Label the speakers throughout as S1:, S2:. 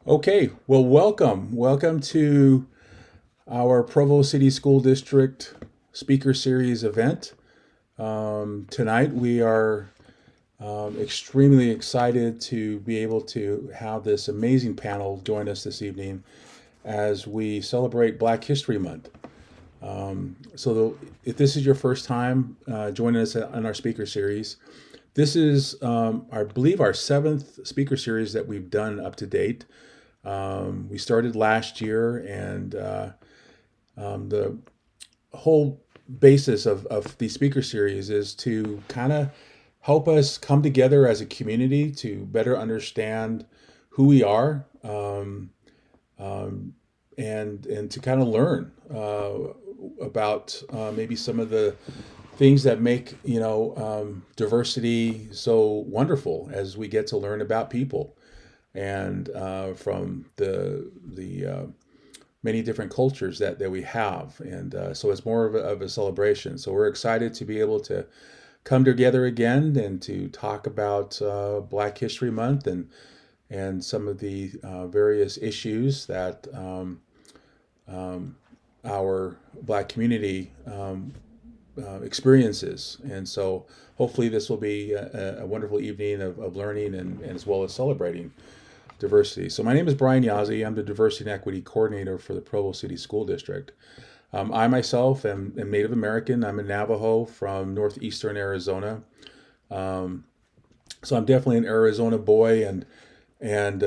S1: Okay, well, welcome. Welcome to our Provo City School District Speaker Series event. Tonight, we are extremely excited to be able to have this amazing panel join us this evening as we celebrate Black History Month. If this is your first time joining us on our speaker series, this is, I believe, our seventh speaker series that we've done up to date. We started last year, and the whole basis of the speaker series is to kind of help us come together as a community to better understand who we are, and to kind of learn about maybe some of the things that make diversity so wonderful as we get to learn about people and from the many different cultures that we have, and so it's more of a celebration. So we're excited to be able to come together again and to talk about Black History Month and some of the various issues that our Black community experiences. And so hopefully this will be a wonderful evening of learning and as well as celebrating diversity. So my name is Brian Yazzie. I'm the Diversity and Equity Coordinator for the Provo City School District. I myself am Native American. I'm a Navajo from northeastern Arizona. So I'm definitely an Arizona boy, and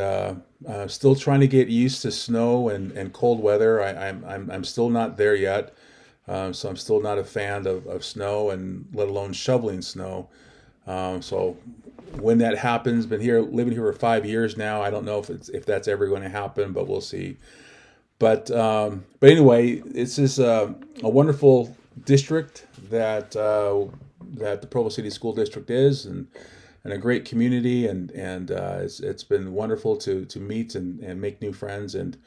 S1: still trying to get used to snow and cold weather. I'm still not there yet. So I'm still not a fan of snow, and let alone shoveling snow. So when that happens, been here living here for 5 years now. I don't know if that's ever going to happen, but we'll see. But anyway, this is a wonderful district that the Provo City School District is, and a great community, and it's been wonderful to meet and make new friends, and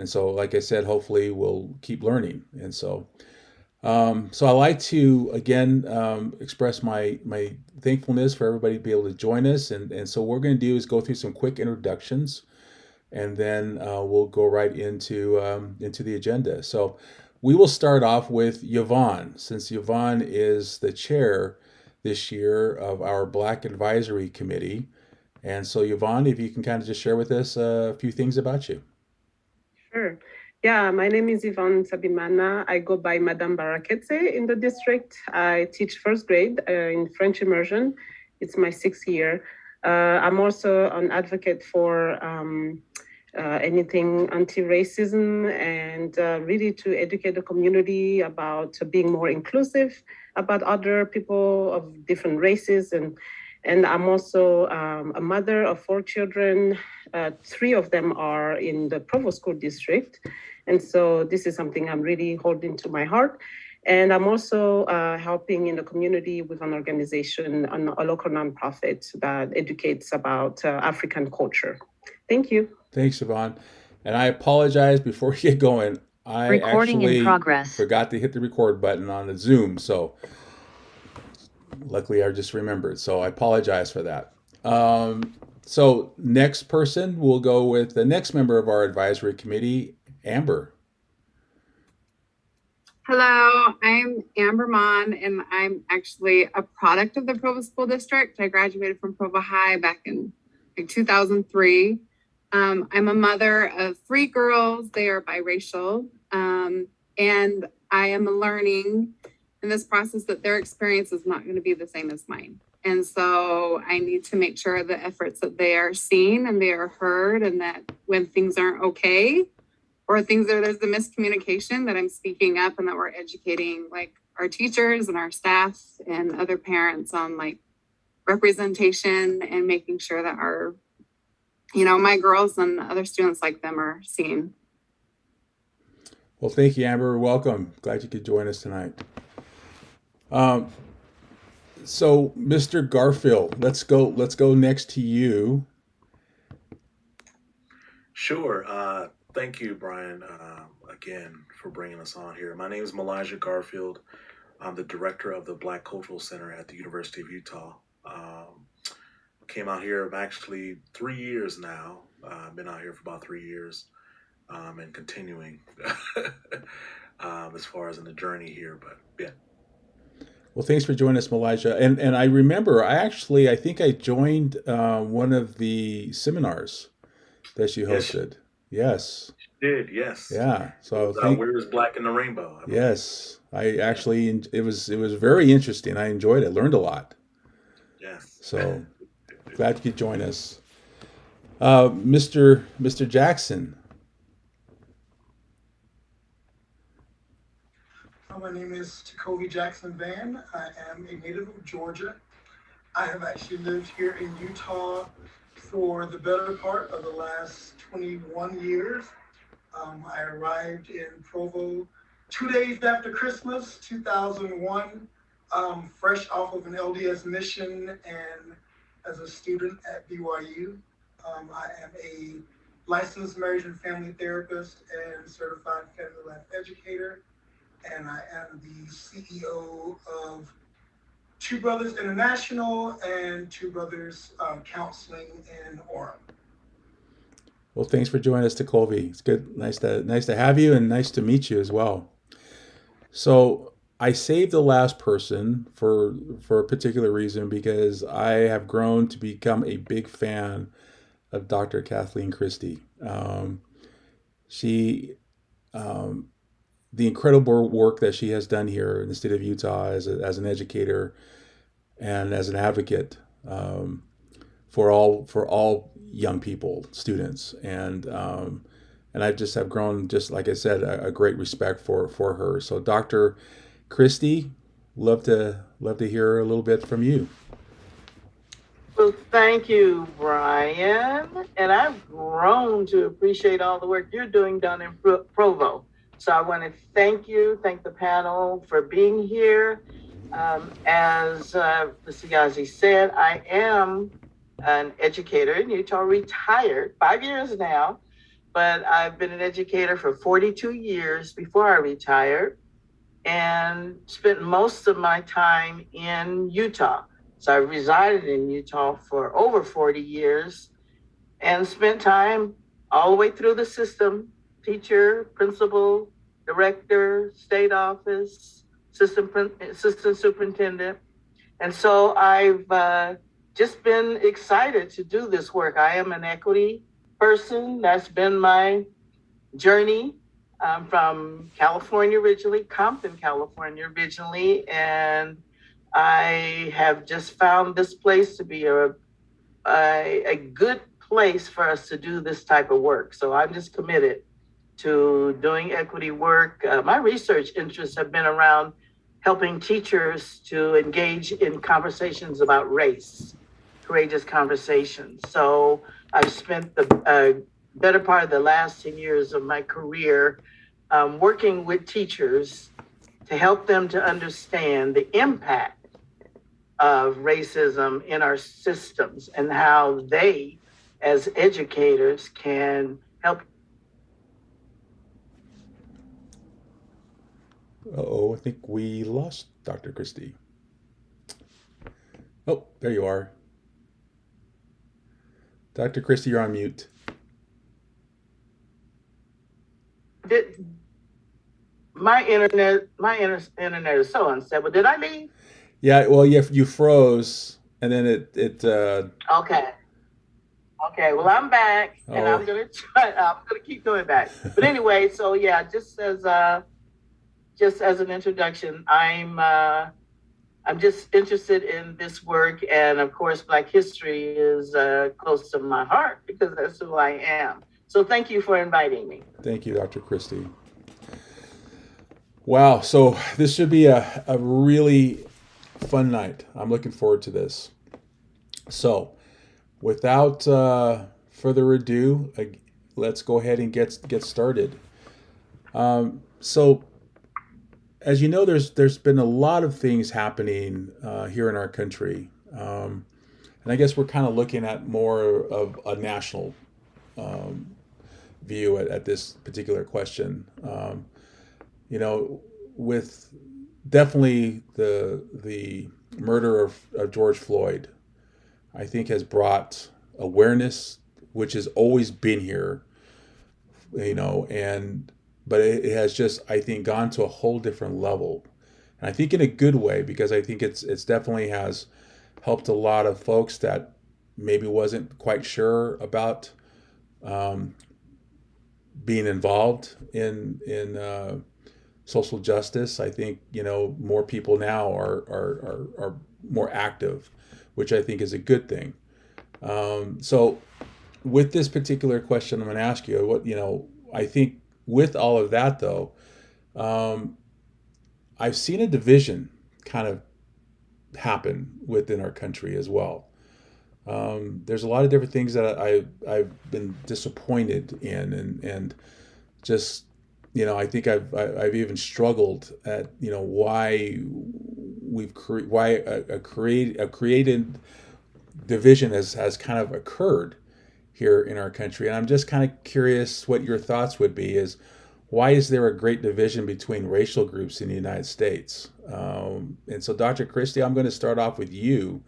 S1: so, like I said, hopefully we'll keep learning. And so I like to again express my thankfulness for everybody to be able to join us, and so what we're going to do is go through some quick introductions, and then we'll go right into the agenda. So we will start off with Yvonne, since Yvonne is the chair this year of our Black Advisory Committee. And so Yvonne, if you can kind of just share with us a few things about you.
S2: Sure. Yeah, my name is Yvonne Sabimana. I go by Madame Baraketse in the district. I teach first grade in French immersion. It's my sixth year. I'm also an advocate for anything anti-racism and really to educate the community about being more inclusive, about other people of different races. And I'm also a mother of four children. Three of them are in the Provo School District. And so this is something I'm really holding to my heart. And I'm also helping in the community with an organization, a local nonprofit that educates about African culture. Thank you.
S1: Thanks, Yvonne. And I apologize before we get going. I
S3: Recording in
S1: actually
S3: progress.
S1: forgot to hit the record button on the Zoom, so luckily I just remembered. So I apologize for that. So next person, we'll go with the next member of our advisory committee, Amber.
S4: Hello, I'm Amber Mon, and I'm actually a product of the Provo School District. I graduated from Provo High back in 2003. I'm a mother of three girls. They are biracial, and I am learning in this process that their experience is not going to be the same as mine. And so I need to make sure the efforts that they are seen and they are heard, and that when things aren't okay, or things that there's the miscommunication, that I'm speaking up and that we're educating like our teachers and our staff and other parents on like representation and making sure that our, my girls and other students like them are seen.
S1: Well, thank you, Amber. Welcome. Glad you could join us tonight. So, Mr. Garfield, let's go next to you.
S5: Sure. Thank you, Brian, again for bringing us on here. My name is Melijah Garfield. I'm the director of the Black Cultural Center at the University of Utah. Came out here actually 3 years now Been out here for about 3 years, and continuing as far as in the journey here. But yeah,
S1: Well, thanks for joining us, Elijah. And I remember, I think I joined one of the seminars that she
S5: yes,
S1: hosted. Yes.
S5: you did. Yes,
S1: Yeah.
S5: it
S1: So
S5: was
S1: thank
S5: Where is Black in the Rainbow, I believe.
S1: yes. I
S5: Yeah.
S1: actually it was very interesting. I enjoyed it. Learned a lot.
S5: Yes.
S1: So glad you could join us. Mr. Jackson.
S3: My name is Tacovi Jackson Van. I am a native of Georgia. I have actually lived here in Utah for the better part of the last 21 years. I arrived in Provo 2 days after Christmas, 2001, fresh off of an LDS mission and as a student at BYU. I am a licensed marriage and family therapist and certified family life educator, and I am the CEO of Two Brothers International and Two Brothers Counseling in Orem.
S1: Well, thanks for joining us, Colby. It's good, nice to have you, and nice to meet you as well. So I saved the last person for a particular reason because I have grown to become a big fan of Dr. Kathleen Christie. She the incredible work that she has done here in the state of Utah as an educator and as an advocate for all young people, students, and I just have grown, just like I said, a great respect for her. So, Dr. Christie, love to hear a little bit from you.
S6: Well, thank you, Brian. And I've grown to appreciate all the work you're doing down in Provo. So I want to thank the panel for being here. As the Siyazi said, I am an educator in Utah, retired 5 years now, but I've been an educator for 42 years before I retired and spent most of my time in Utah. So I resided in Utah for over 40 years and spent time all the way through the system, teacher, principal, director, state office, assistant superintendent. And so I've just been excited to do this work. I am an equity person. That's been my journey. I'm from California originally, Compton, California originally, and I have just found this place to be a good place for us to do this type of work. So I'm just committed to doing equity work. My research interests have been around helping teachers to engage in conversations about race, courageous conversations. So I've spent the better part of the last 10 years of my career working with teachers to help them to understand the impact of racism in our systems and how they, as educators, can help.
S1: Uh-oh, I think we lost Dr. Christie. Oh, there you are. Dr. Christie, you're on mute.
S6: My internet is so unstable. Did I leave?
S1: Yeah, well, you froze, and then it
S6: Okay. Okay, well, I'm back, and I'm gonna keep going back. But anyway, so yeah, just as an introduction, I'm just interested in this work, and of course, Black history is close to my heart because that's who I am. So thank you for inviting me.
S1: Thank you, Dr. Christie. Wow, so this should be a really fun night. I'm looking forward to this. So, without further ado, let's go ahead and get started. So, as you know, there's been a lot of things happening here in our country, and I guess we're kind of looking at more of a national view at this particular question. With definitely the murder of George Floyd, I think has brought awareness which has always been here, but it has just, I think, gone to a whole different level. And I think in a good way, because I think it's definitely has helped a lot of folks that maybe wasn't quite sure about um, being involved in social justice. I think more people now are more active, which I think is a good thing. So with this particular question, I'm going to ask you I think with all of that though, um, I've seen a division kind of happen within our country as well. There's a lot of different things that I've been disappointed in, and just I think I've even struggled at why why a created division has kind of occurred here in our country. And I'm just kind of curious what your thoughts would be is why is there a great division between racial groups in the United States? And so, Dr. Christie, I'm going to start off with you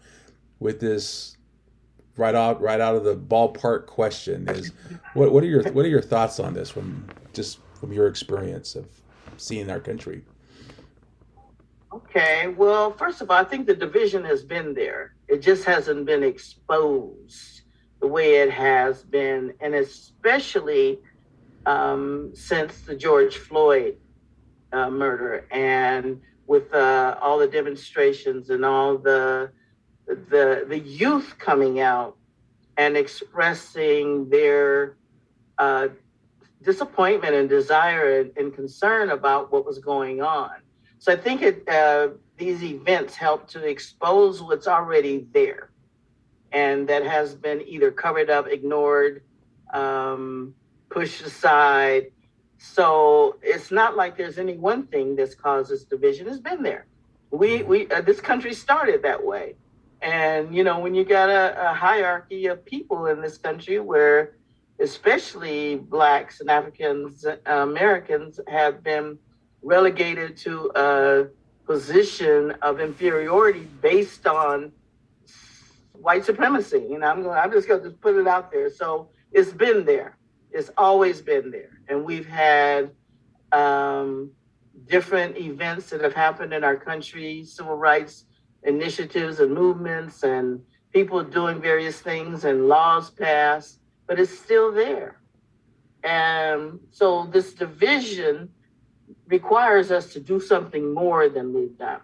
S1: with this right out of the ballpark question is what are your thoughts on this from your experience of seeing our country?
S6: Okay, well, first of all, I think the division has been there. It just hasn't been exposed the way it has been, and especially since the George Floyd murder, and with all the demonstrations and all the youth coming out and expressing their disappointment and desire and concern about what was going on. So I think these events help to expose what's already there, and that has been either covered up, ignored, pushed aside. So it's not like there's any one thing that's caused this division. It's been there. We this country started that way, and when you got a hierarchy of people in this country where especially Blacks and Africans Americans have been relegated to a position of inferiority based on white supremacy. I'm just going to put it out there. So it's been there. It's always been there. And we've had different events that have happened in our country, civil rights initiatives and movements, and people doing various things and laws passed, but it's still there. And so this division requires us to do something more than we've done.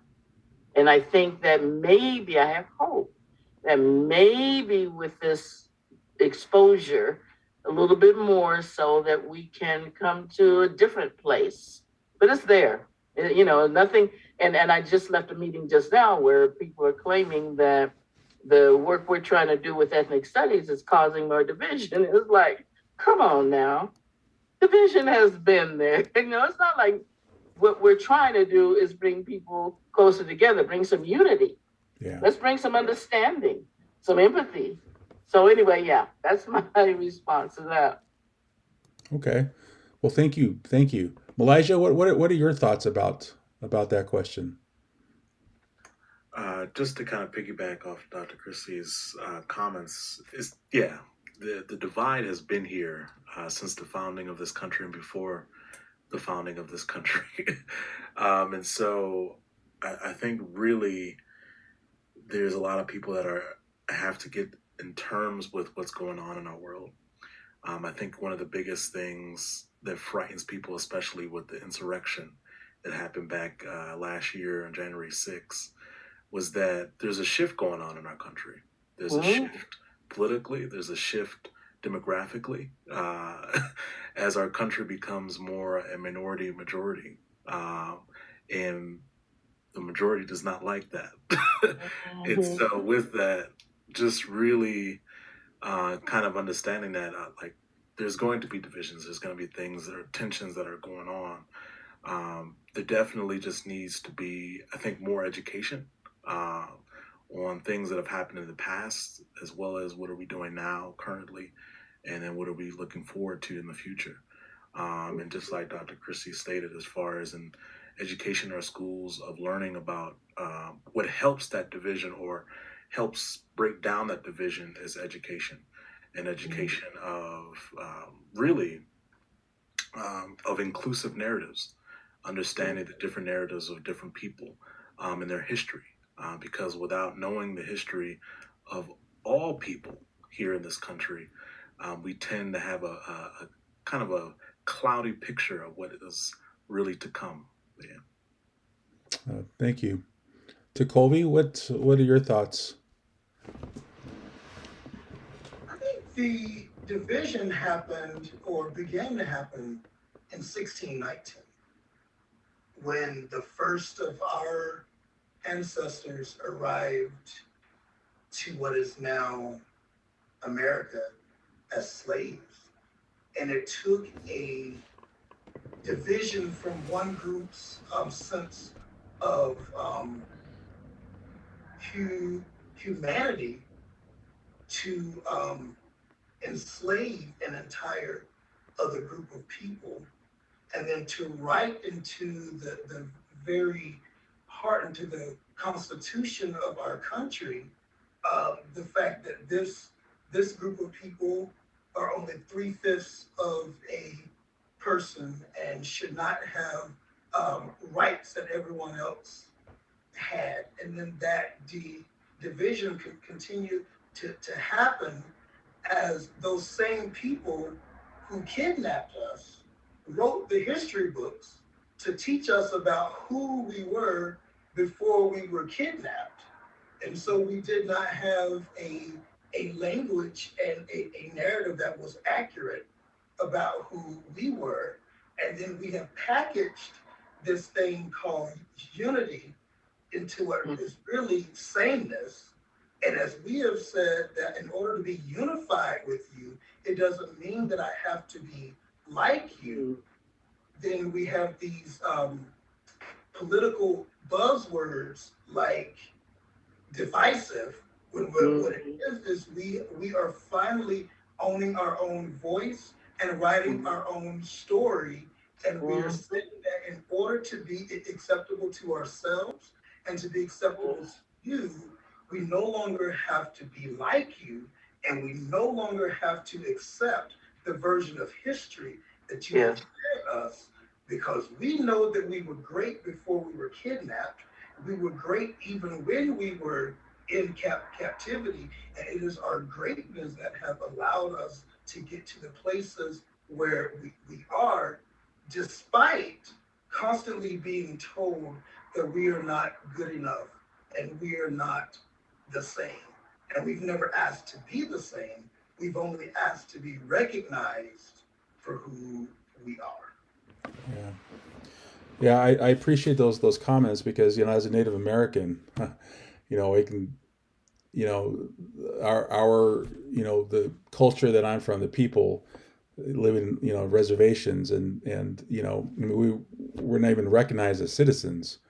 S6: And I think that maybe, I have hope that maybe with this exposure, a little bit more so that we can come to a different place. But it's there, nothing. And I just left a meeting just now where people are claiming that the work we're trying to do with ethnic studies is causing more division. It's like, come on now. Division has been there. It's not like what we're trying to do is bring people closer together, bring some unity.
S1: Yeah.
S6: Let's bring some understanding, some empathy. So anyway, yeah, that's my response to that.
S1: Okay. Well, thank you. Malijah, what are your thoughts about that question?
S5: Just to kind of piggyback off Dr. Christie's comments, the divide has been here since the founding of this country and before the founding of this country. And so I think really there's a lot of people that have to get in terms with what's going on in our world. I think one of the biggest things that frightens people, especially with the insurrection that happened back last year on January 6th, was that there's a shift going on in our country. There's a shift politically, there's a shift demographically, as our country becomes more a minority majority. And the majority does not like that. And so with that, just really kind of understanding that like there's going to be divisions, there's going to be things that are tensions that are going on. There definitely just needs to be, I think, more education on things that have happened in the past, as well as what are we doing now currently, and then what are we looking forward to in the future. And just like Dr. Christie stated, as far as in education in our schools, of learning about what helps that division or helps break down that division is education. an education of really of inclusive narratives, understanding the different narratives of different people and their history. Because without knowing the history of all people here in this country, we tend to have a kind of a cloudy picture of what is really to come. Yeah.
S1: Thank you. To Colby, what are your thoughts?
S3: I think the division happened or began to happen in 1619 when the first of our ancestors arrived to what is now America as slaves. And it took a division from one group's sense of humanity to enslave an entire other group of people, and then to write into the very heart, into the constitution of our country, the fact that this group of people are only 3/5 of a person and should not have rights that everyone else had. And then that division could continue to happen as those same people who kidnapped us wrote the history books to teach us about who we were before we were kidnapped. And so we did not have a language and a narrative that was accurate about who we were. And then we have packaged this thing called unity into what is really sameness. And as we have said, that in order to be unified with you, it doesn't mean that I have to be like you. Then we have these political buzzwords like divisive, when what it is we are finally owning our own voice and writing our own story. And we are saying that in order to be acceptable to ourselves and to be acceptable to you, we no longer have to be like you, and we no longer have to accept the version of history that you have shared us, because we know that we were great before we were kidnapped. We were great even when we were in captivity, and it is our greatness that have allowed us to get to the places where we are, despite constantly being told that we are not good enough and we are not the same. And we've never asked to be the same. We've only asked to be recognized for who we are.
S1: Yeah. Yeah, I appreciate those comments because, as a Native American, it can, our the culture that I'm from, the people living, reservations, and we're not even recognized as citizens,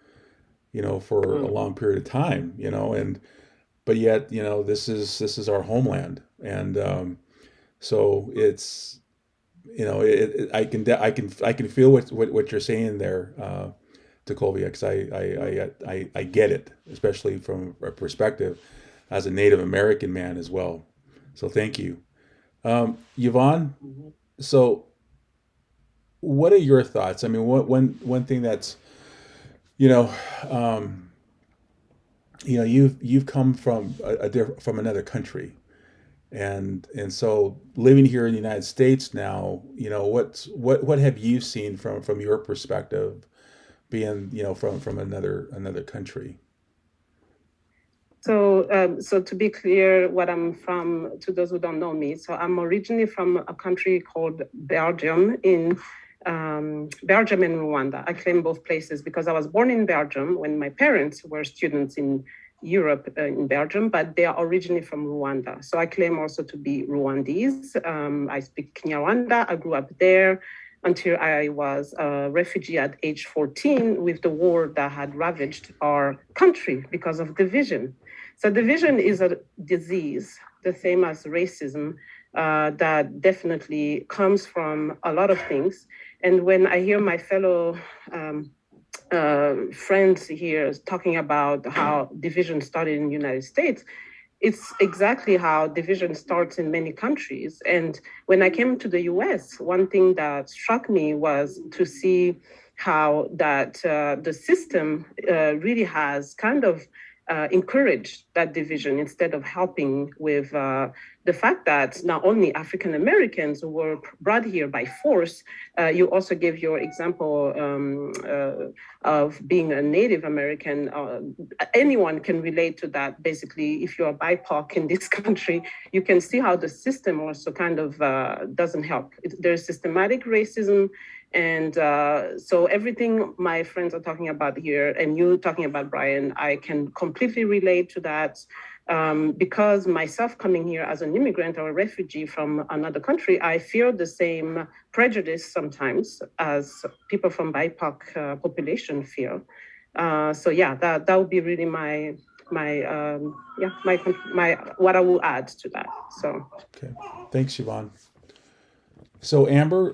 S1: for a long period of time, and but yet, this is our homeland, and so it's, I can feel what you're saying there, to Colby, because I get it, especially from a perspective as a Native American man as well. So thank you, Yvonne. So, what are your thoughts? I mean, one thing that's, you know, um, you've come from from another country, and so living here in the United States now, what have you seen from your perspective, being from another country?
S2: So to be clear, what I'm from, to those who don't know me, so I'm originally from a country called Belgium, in Belgium and Rwanda. I claim both places because I was born in Belgium when my parents were students in Europe, in Belgium, but they are originally from Rwanda. So I claim also to be Rwandese. I speak Kinyarwanda. I grew up there until I was a refugee at age 14 with the war that had ravaged our country because of division. So division is a disease, the same as racism, that definitely comes from a lot of things. And when I hear my fellow friends here talking about how division started in the United States, it's exactly how division starts in many countries. And when I came to the US, one thing that struck me was to see how that the system really has kind of encouraged that division instead of helping with the fact that not only African Americans were brought here by force, you also gave your example of being a Native American. Anyone can relate to that. Basically, if you're a BIPOC in this country, you can see how the system also kind of doesn't help. There's systematic racism. And so everything my friends are talking about here, and you talking about, Brian, I can completely relate to that. Because myself coming here as an immigrant or a refugee from another country, I feel the same prejudice sometimes as people from BIPOC population feel. So yeah, that would be really my what I will add to that. So
S1: Okay, thanks, Siobhan. So Amber,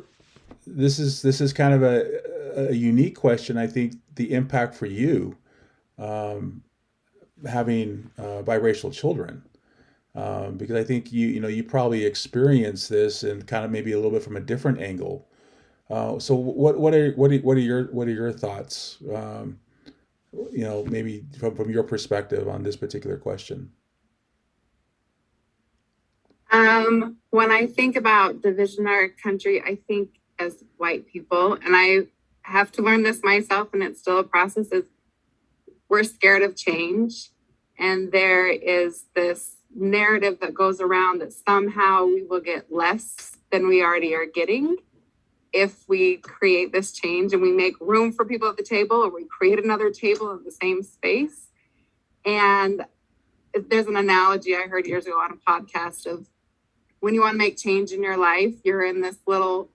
S1: this is kind of a unique question. I think the impact for you, having biracial children, because I think you probably experienced this and kind of maybe a little bit from a different angle. So what are your thoughts? Maybe from your perspective on this particular question.
S4: When I think about division in our country, I think as white people, and I have to learn this myself, and it's still a process, is we're scared of change. And there is this narrative that goes around that somehow we will get less than we already are getting if we create this change and we make room for people at the table, or we create another table in the same space. And there's an analogy I heard years ago on a podcast of when you want to make change in your life, you're in this little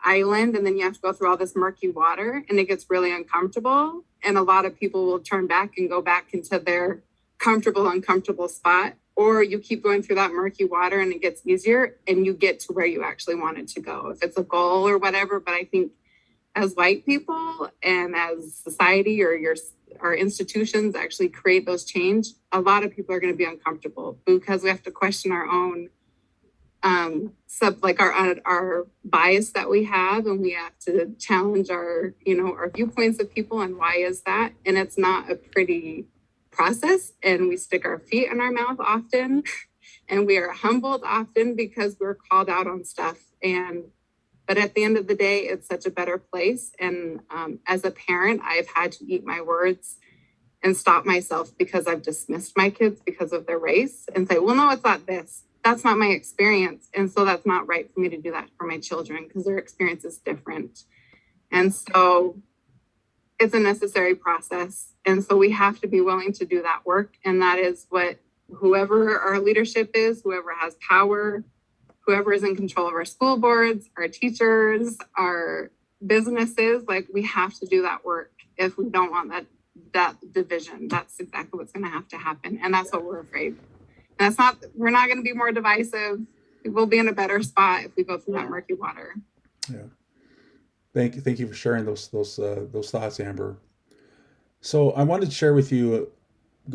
S4: island and then you have to go through all this murky water and it gets really uncomfortable. And a lot of people will turn back and go back into their uncomfortable spot. Or you keep going through that murky water and it gets easier and you get to where you actually wanted to go, if it's a goal or whatever. But I think as white people and as society or our institutions actually create those change, a lot of people are going to be uncomfortable because we have to question our own our bias that we have, and we have to challenge our viewpoints of people and why is that. And it's not a pretty process, and we stick our feet in our mouth often and we are humbled often because we're called out on stuff. But at the end of the day, it's such a better place. And as a parent, I've had to eat my words and stop myself because I've dismissed my kids because of their race and say, well, no, it's not this. That's not my experience. And so that's not right for me to do that for my children because their experience is different. And so it's a necessary process. And so we have to be willing to do that work. And that is what whoever our leadership is, whoever has power, whoever is in control of our school boards, our teachers, our businesses, like we have to do that work if we don't want that division. That's exactly what's going to have to happen. And that's what we're afraid. And we're not going to be more divisive. We'll be in a better spot if we go through that murky water.
S1: Yeah. Thank you for sharing those thoughts, Amber. So I wanted to share with you,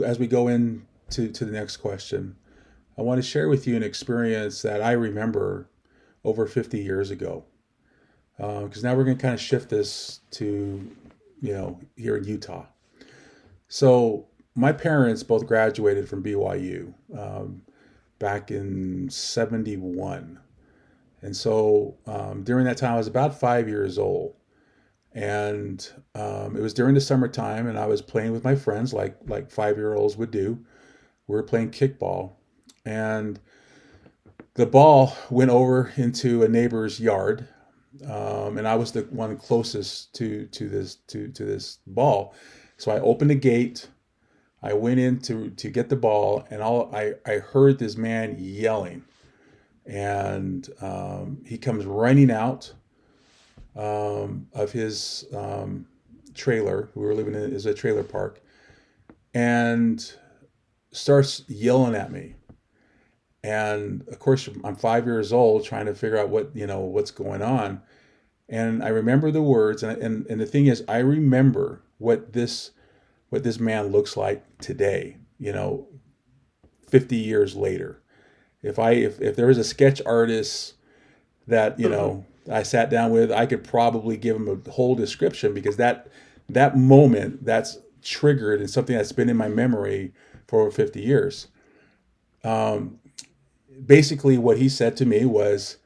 S1: as we go into the next question, I want to share with you an experience that I remember over 50 years ago. Because now we're going to kind of shift this to, here in Utah. So my parents both graduated from BYU back in 71. And so during that time, I was about 5 years old. And it was during the summertime, and I was playing with my friends like 5-year-olds would do. We were playing kickball. And the ball went over into a neighbor's yard. And I was the one closest to this ball. So I opened the gate. I went in to get the ball, and I heard this man yelling. And he comes running out of his trailer. We were living in is a trailer park, and starts yelling at me. And of course, I'm 5 years old, trying to figure out what's going on. And I remember the words, and the thing is, I remember what this man looks like today. 50 years later. If there was a sketch artist that, you know, I sat down with, I could probably give him a whole description, because that moment that's triggered and something that's been in my memory for over 50 years. Basically, what he said to me was,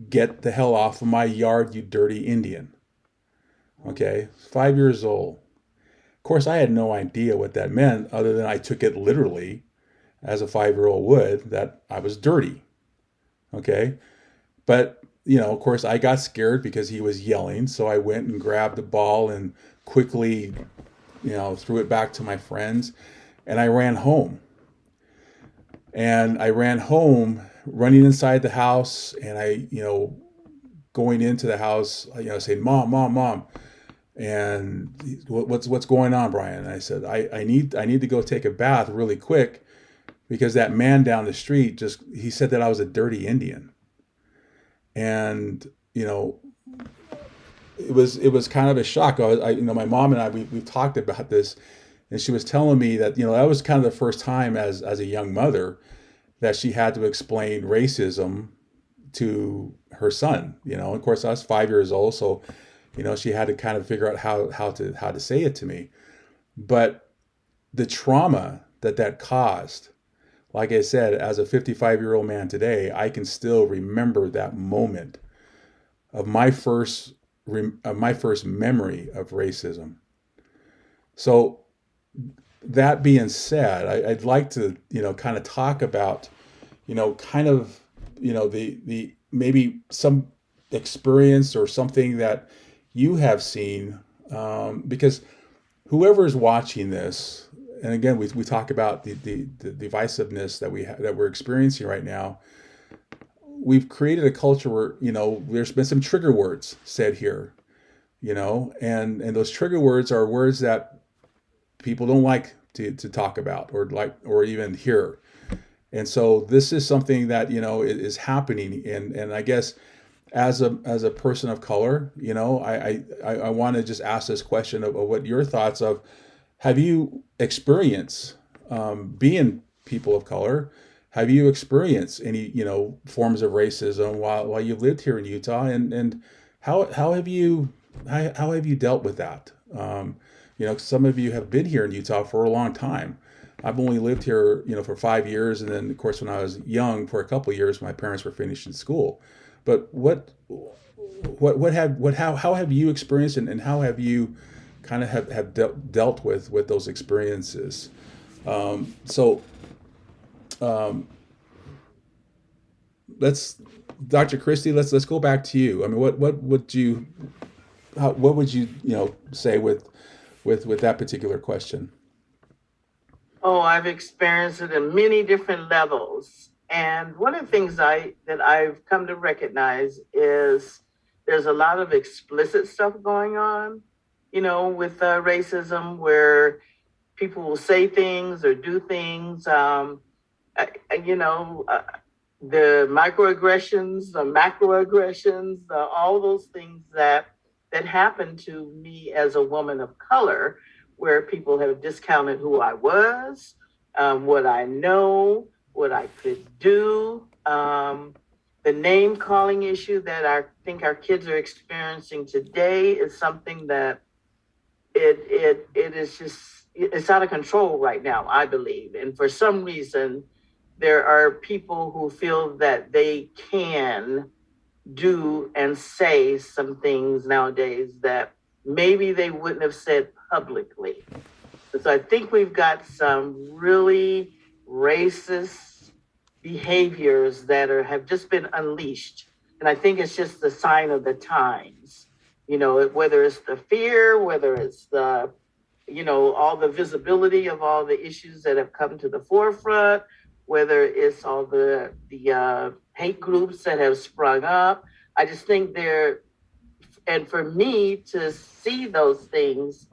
S1: "Get the hell off of my yard, you dirty Indian." Okay, 5 years old. Of course, I had no idea what that meant, other than I took it literally, as a 5-year-old would, that I was dirty. Okay, but you know, of course, I got scared because he was yelling, so I went and grabbed the ball and quickly, you know, threw it back to my friends, and I ran home. And I ran home, running inside the house, and I, you know, going into the house, you know, saying, "Mom, mom, mom." And what's going on, Brian? And I said, I need to go take a bath really quick, because that man down the street he said that I was a dirty Indian. And, you know, it was kind of a shock. You know, my mom and I, we've talked about this, and she was telling me that, you know, that was kind of the first time as a young mother that she had to explain racism to her son. You know, of course, I was 5 years old, so, you know, she had to kind of figure out how to say it to me. But the trauma that caused, like I said, as a 55-year-old man today, I can still remember that moment of my first memory of racism. So that being said, I'd like to, you know, kind of talk about, you know, kind of, you know, the maybe some experience or something that you have seen, because whoever is watching this, and again, we talk about the divisiveness that we're experiencing right now. We've created a culture where, you know, there's been some trigger words said here, you know, and those trigger words are words that people don't like to talk about or even hear. And so this is something that, you know, is happening. And I guess as a person of color, you know, I want to just ask this question of what your thoughts of, have you experienced, being people of color, have you experienced any, you know, forms of racism while you've lived here in Utah, and how have you dealt with that? You know, some of you have been here in Utah for a long time. I've only lived here, you know, for 5 years, and then of course when I was young for a couple of years, my parents were finishing school. But how have you experienced, and how have you kind of have dealt with those experiences? So let's, Dr. Christie, let's go back to you. I mean, what would you you know, say with that particular question?
S6: Oh, I've experienced it in many different levels. And one of the things that I've come to recognize is there's a lot of explicit stuff going on, you know, with racism, where people will say things or do things, you know, the microaggressions, the macroaggressions, all those things that happened to me as a woman of color, where people have discounted who I was, what I know, what I could do. The name calling issue that I think our kids are experiencing today is something that it is just, it's out of control right now, I believe. And for some reason, there are people who feel that they can do and say some things nowadays that maybe they wouldn't have said publicly. So I think we've got some really racist behaviors that have just been unleashed. And I think it's just the sign of the times, you know, whether it's the fear, whether it's the, you know, all the visibility of all the issues that have come to the forefront, whether it's all the hate groups that have sprung up. I just think and for me to see those things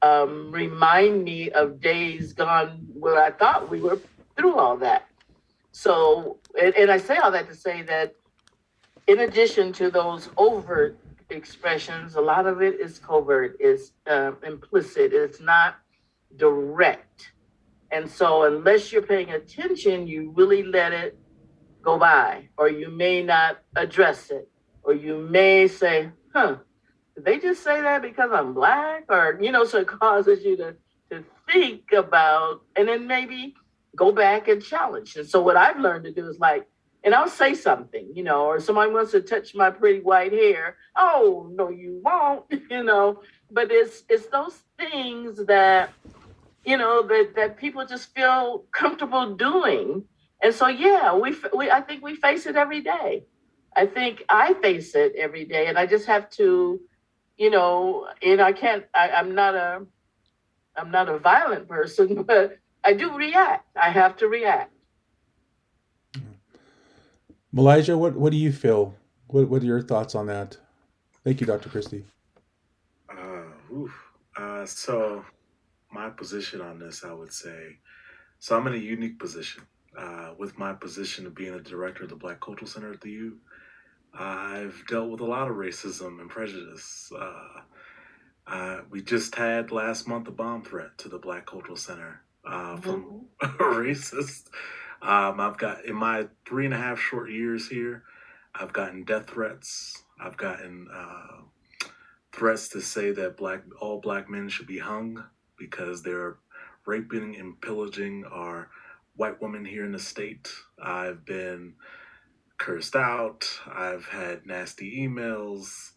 S6: remind me of days gone where I thought we were through all that. So, and I say all that to say that in addition to those overt expressions, a lot of it is covert, is implicit, it's not direct. And so unless you're paying attention, you really let it go by, or you may not address it, or you may say, huh, did they just say that because I'm black? Or, so it causes you to think about, and then maybe go back and challenge. And so what I've learned to do is like, and I'll say something, or somebody wants to touch my pretty white hair. Oh, no, you won't, but it's those things that that people just feel comfortable doing. And so, yeah, I think we face it every day. I think I face it every day, and I just have to, and I can't. I'm not a violent person, but I do react. I have to react.
S1: Malaysia, what do you feel? What are your thoughts on that? Thank you, Dr. Christie.
S5: Oof. So my position on this, I would say, so I'm in a unique position. With my position of being a director of the Black Cultural Center at the U, I've dealt with a lot of racism and prejudice. We just had last month a bomb threat to the Black Cultural Center from a racist. I've got in my 3.5 short years here, I've gotten death threats. I've gotten threats to say that all black men should be hung because they're raping and pillaging our white women here in the state. I've been cursed out. I've had nasty emails,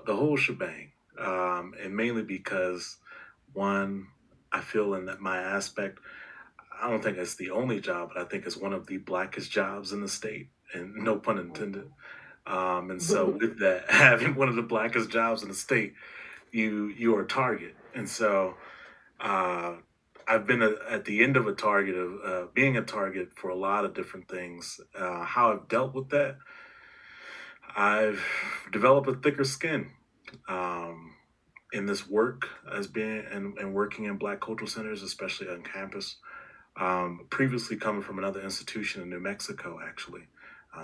S5: the whole shebang. And mainly because, one, I feel in that my aspect, I don't think it's the only job, but I think it's one of the blackest jobs in the state, and no pun intended. And so, with that, having one of the blackest jobs in the state, you are a target. And so, uh, I've been at the end of a target of being a target for a lot of different things. How I've dealt with that, I've developed a thicker skin um, in this work as being and working in Black cultural centers, especially on campus. Previously coming from another institution in New Mexico, actually.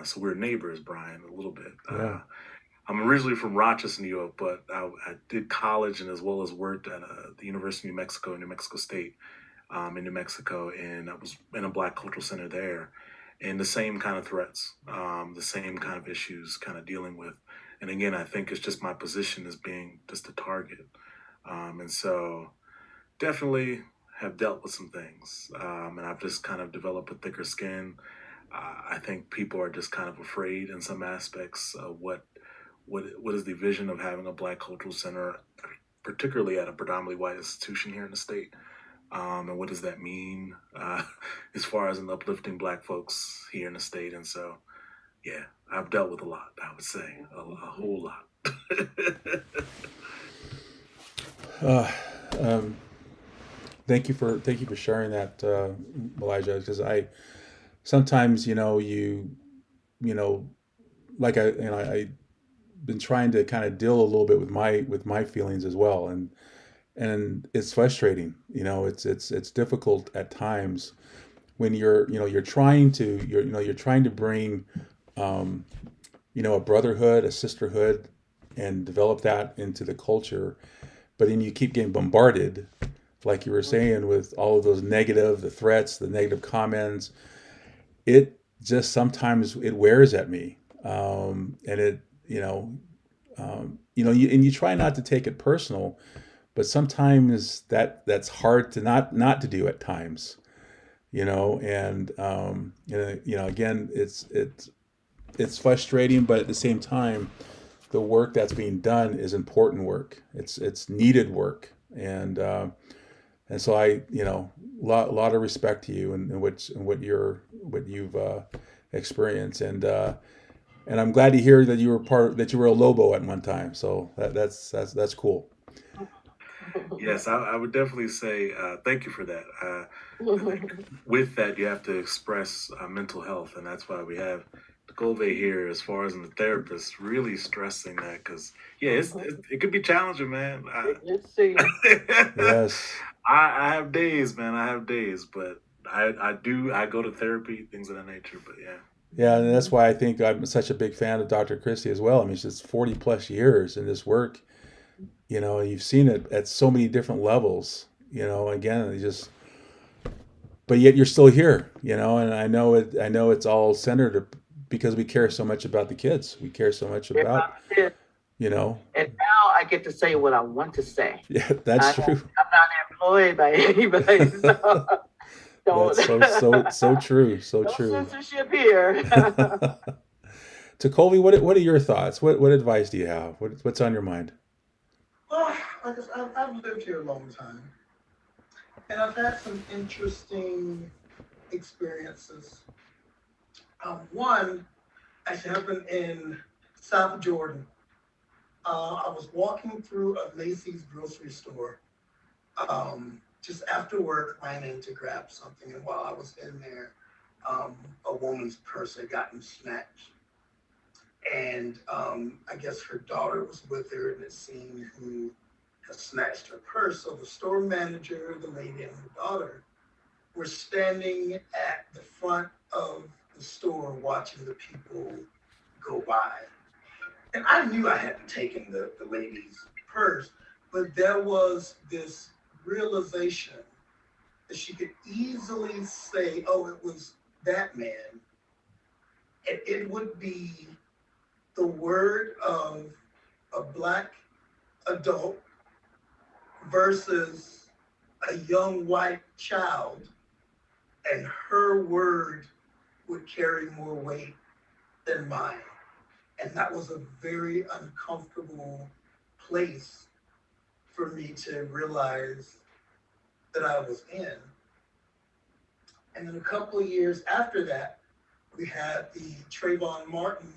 S5: So we're neighbors, Brian, a little bit.
S1: Yeah.
S5: I'm originally from Rochester, New York, but I did college and as well as worked at the University of New Mexico in New Mexico State in New Mexico, and I was in a Black cultural center there, and the same kind of threats, the same kind of issues, kind of dealing with. And again, I think it's just my position as being just a target, and so definitely have dealt with some things, and I've just kind of developed a thicker skin. I think people are just kind of afraid in some aspects of what is the vision of having a Black cultural center, particularly at a predominantly white institution here in the state, and what does that mean as far as in uplifting Black folks here in the state. And so, yeah, I've dealt with a lot. I would say a whole lot.
S1: Uh, um, thank you for sharing that, Elijah. Because I sometimes you know like I been trying to kind of deal a little bit with my feelings as well, and it's frustrating. It's difficult at times when you're trying to bring um, a brotherhood, a sisterhood, and develop that into the culture, but then you keep getting bombarded, like you were saying, with all of those the threats, the negative comments. It just sometimes it wears at me, and it and you try not to take it personal, but sometimes that's hard to not to do at times, and again, it's frustrating, but at the same time, the work that's being done is important work. It's needed work, and so I, lot of respect to you and what you've experienced, and I'm glad to hear that you were a Lobo at one time. So that's cool.
S5: Yes, I would definitely say thank you for that. I think with that, you have to express mental health, and that's why we have Gove here, as far as in the therapist, really stressing that because yeah, it could be challenging, man.
S6: Let's see.
S1: Yes.
S5: I have days, man. I have days, but I go to therapy, things of that nature. But yeah,
S1: Yeah, and that's why I think I'm such a big fan of Dr. Christie as well. I mean, it's just 40 plus years in this work. You've seen it at so many different levels. Again, it just but yet you're still here, and I know it's all centered because we care so much about the kids. We care so much about,
S6: And
S1: you know,
S6: now I get to say what I want to say.
S1: yeah, that's true.
S6: I'm not employed by anybody, so don't.
S1: That's so true. So
S6: No
S1: true.
S6: censorship here.
S1: To Colby, what are your thoughts? What advice do you have? What's on your mind?
S3: Well, like I said, I've lived here a long time, and I've had some interesting experiences. One actually happened in South Jordan. I was walking through a Macy's grocery store just after work, ran in to grab something, and while I was in there, a woman's purse had gotten snatched. And I guess her daughter was with her, and it seemed who had snatched her purse. So the store manager, the lady, and her daughter were standing at the front of the store watching the people go by. And I knew I hadn't taken the lady's purse, but there was this realization that she could easily say, oh, it was that man. And it would be the word of a Black adult versus a young white child, and her word would carry more weight than mine. And that was a very uncomfortable place for me to realize that I was in. And then a couple of years after that, we had the Trayvon Martin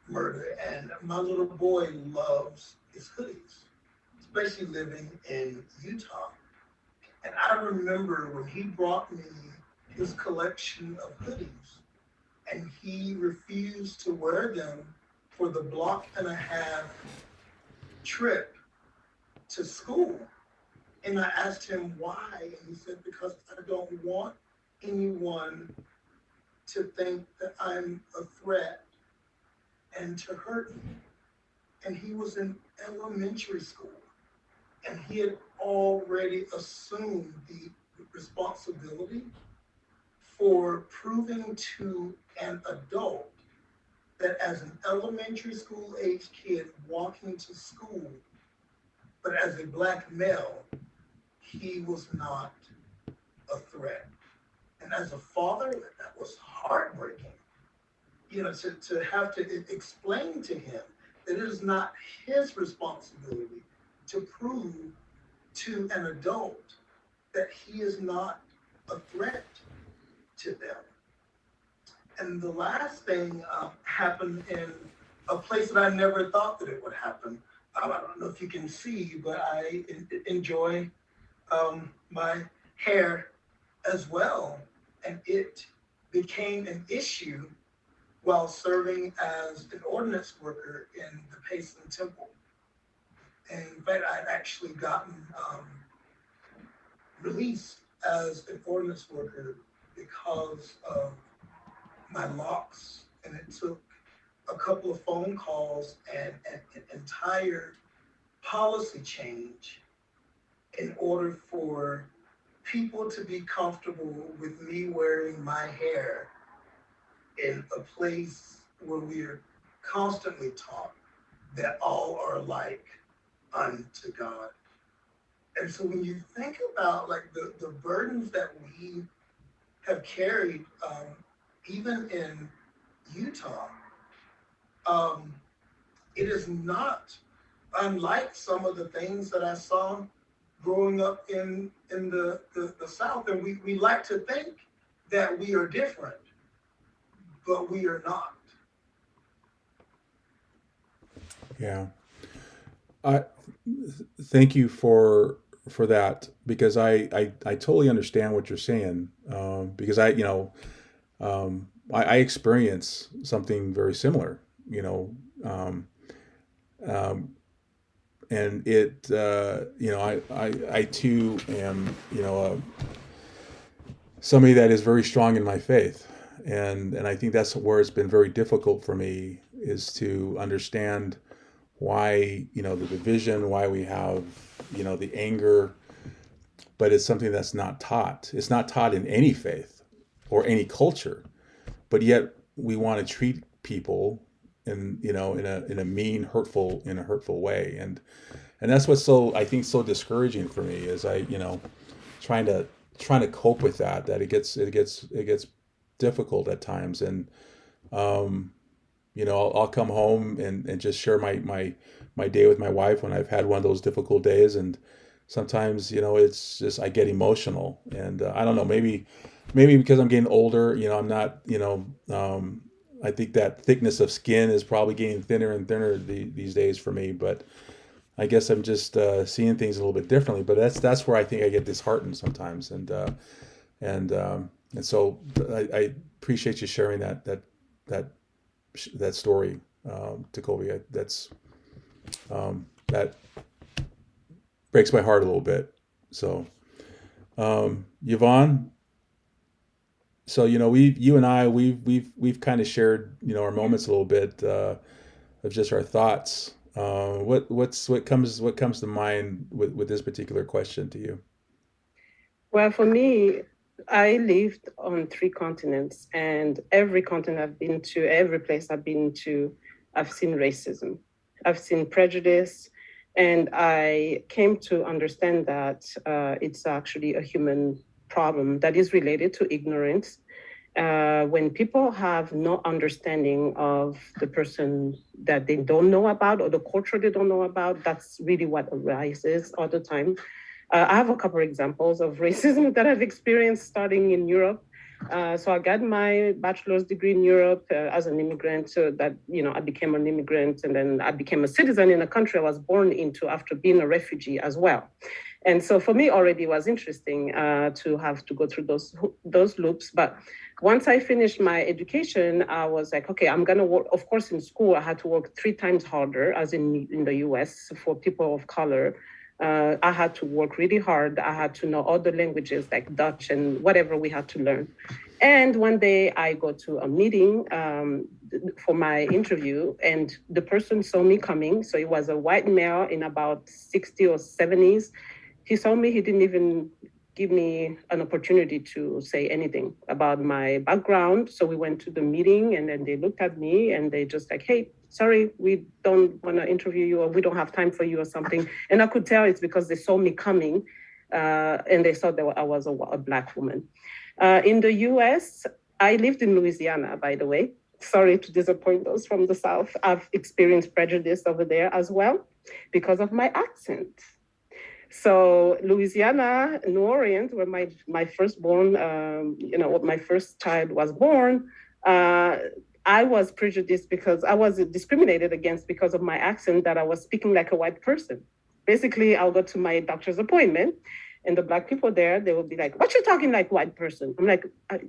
S3: murder, and my little boy loves his hoodies, especially living in Utah. And I remember when he brought me his collection of hoodies, and he refused to wear them for the block and a half trip to school. And I asked him why, and he said, because I don't want anyone to think that I'm a threat and to hurt me. And he was in elementary school, and he had already assumed the responsibility for proving to an adult that as an elementary school age kid walking to school, but as a Black male, he was not a threat. And as a father, that was heartbreaking. To have to explain to him that it is not his responsibility to prove to an adult that he is not a threat to them. And the last thing happened in a place that I never thought that it would happen. I don't know if you can see, but I enjoy my hair as well. And it became an issue while serving as an ordinance worker in the Payson Temple. And in fact, I'd actually gotten released as an ordinance worker because of my locks. And it took a couple of phone calls and an entire policy change in order for people to be comfortable with me wearing my hair in a place where we are constantly taught that all are alike unto God. And so when you think about like the burdens that we have carried, even in Utah, it is not unlike some of the things that I saw growing up in the South. And we like to think that we are different, but we are not.
S1: Yeah. I thank you for that, because I totally understand what you're saying, because I experience something very similar, and it I too am somebody that is very strong in my faith, and I think that's where it's been very difficult for me, is to understand why the division, why we have the anger, but it's something that's not taught. It's not taught in any faith or any culture, but yet we want to treat people in, in a mean, hurtful way. And that's what's so, I think, so discouraging for me, is trying to trying to cope with that it gets difficult at times. And I'll come home and just share my day with my wife when I've had one of those difficult days. And sometimes, it's just, I get emotional. And I don't know, maybe because I'm getting older, I'm not, I think that thickness of skin is probably getting thinner and thinner these days for me. But I guess I'm just seeing things a little bit differently. But that's where I think I get disheartened sometimes. And so I appreciate you sharing that story, Jacoby. That breaks my heart a little bit. So, Yvonne. So you and I, we've kind of shared our moments a little bit, of just our thoughts. What comes to mind with this particular question to you?
S2: Well, for me, I lived on 3 continents, and every continent I've been to, every place I've been to, I've seen racism, I've seen prejudice, and I came to understand that it's actually a human problem that is related to ignorance. When people have no understanding of the person that they don't know about, or the culture they don't know about, that's really what arises all the time. I have a couple of examples of racism that I've experienced starting in Europe. So I got my bachelor's degree in Europe as an immigrant, so that, I became an immigrant, and then I became a citizen in a country I was born into after being a refugee as well. And so for me already was interesting to have to go through those loops. But once I finished my education, I was like, okay, I'm gonna work. Of course, in school, I had to work 3 times harder, as in the US, for people of color. I had to work really hard. I had to know all the languages like Dutch and whatever we had to learn. And one day I go to a meeting for my interview, and the person saw me coming. So it was a white male in about 60 or 70s. He saw me, he didn't even give me an opportunity to say anything about my background. So we went to the meeting, and then they looked at me and they just like, hey, sorry, we don't want to interview you, or we don't have time for you, or something. And I could tell it's because they saw me coming and they thought that I was a Black woman. In the US, I lived in Louisiana, by the way. Sorry to disappoint those from the South. I've experienced prejudice over there as well because of my accent. So Louisiana, New Orleans, where my firstborn, my first child was born, I was prejudiced because I was discriminated against because of my accent, that I was speaking like a white person. Basically, I'll go to my doctor's appointment, and the Black people there, they will be like, what you talking like white person? I'm like,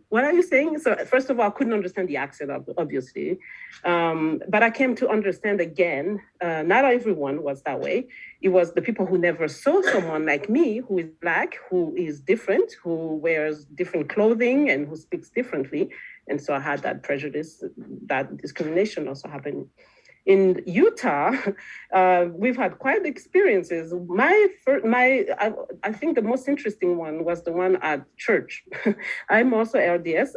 S2: what are you saying? So first of all, I couldn't understand the accent, obviously. But I came to understand again, not everyone was that way. It was the people who never saw someone like me, who is Black, who is different, who wears different clothing, and who speaks differently. And so I had that prejudice, that discrimination also happened. In Utah, we've had quite experiences. I think the most interesting one was the one at church. I'm also LDS,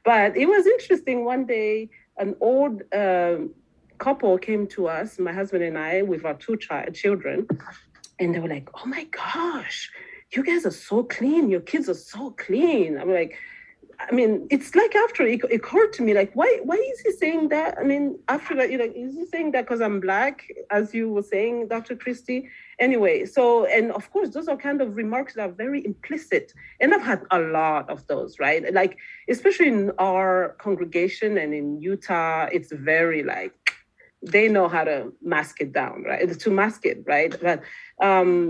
S2: but it was interesting. One day, an old couple came to us, my husband and I, with our 2 children, and they were like, oh my gosh, you guys are so clean. Your kids are so clean. I'm like, it's like after it occurred to me, like, why is he saying that? After that, is he saying that because I'm Black, as you were saying, Dr. Christie? Anyway, so, and of course, those are kind of remarks that are very implicit. And I've had a lot of those, right? Like, especially in our congregation and in Utah, it's very like, they know how to mask it down, right? To mask it, right? But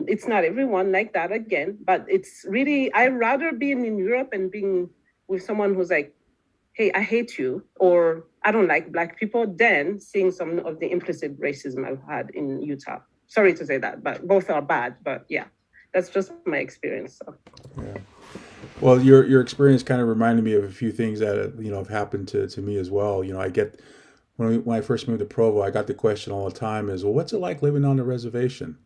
S2: it's not everyone like that again, but it's really, I'd rather being in Europe and being with someone who's like, hey, I hate you, or I don't like Black people, than seeing some of the implicit racism I've had in Utah. Sorry to say that, but both are bad. But yeah, that's just my experience. So.
S1: Yeah. Well, your experience kind of reminded me of a few things that have happened to me as well. I get when I first moved to Provo, I got the question all the time: is, well, what's it like living on the reservation?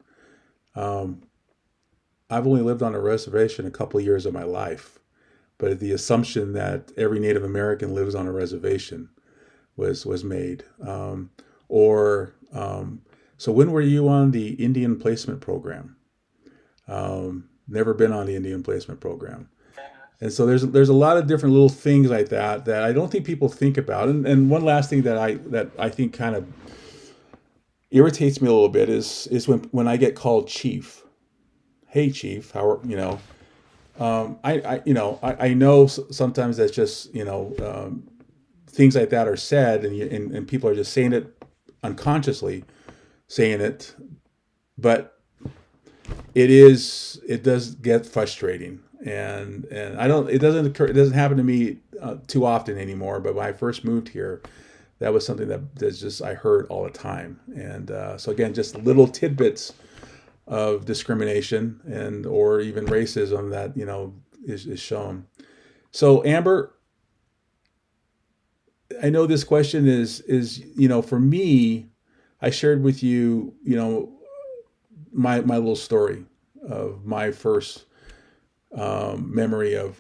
S1: I've only lived on a reservation a couple of years of my life, but the assumption that every Native American lives on a reservation was made. Or so when were you on the Indian placement program? Never been on the Indian placement program. And so there's a lot of different little things like that I don't think people think about. And one last thing that I think kind of irritates me a little bit is when I get called chief. Hey chief, how are you know? I know sometimes that's just things like that are said, and people are just saying it unconsciously, saying it, but it does get frustrating, and I don't it doesn't happen to me too often anymore. But when I first moved here, that was something that's just I heard all the time, and so again, just little tidbits of discrimination and or even racism that is shown. So Amber, I know this question is for me, I shared with you my little story of my first memory of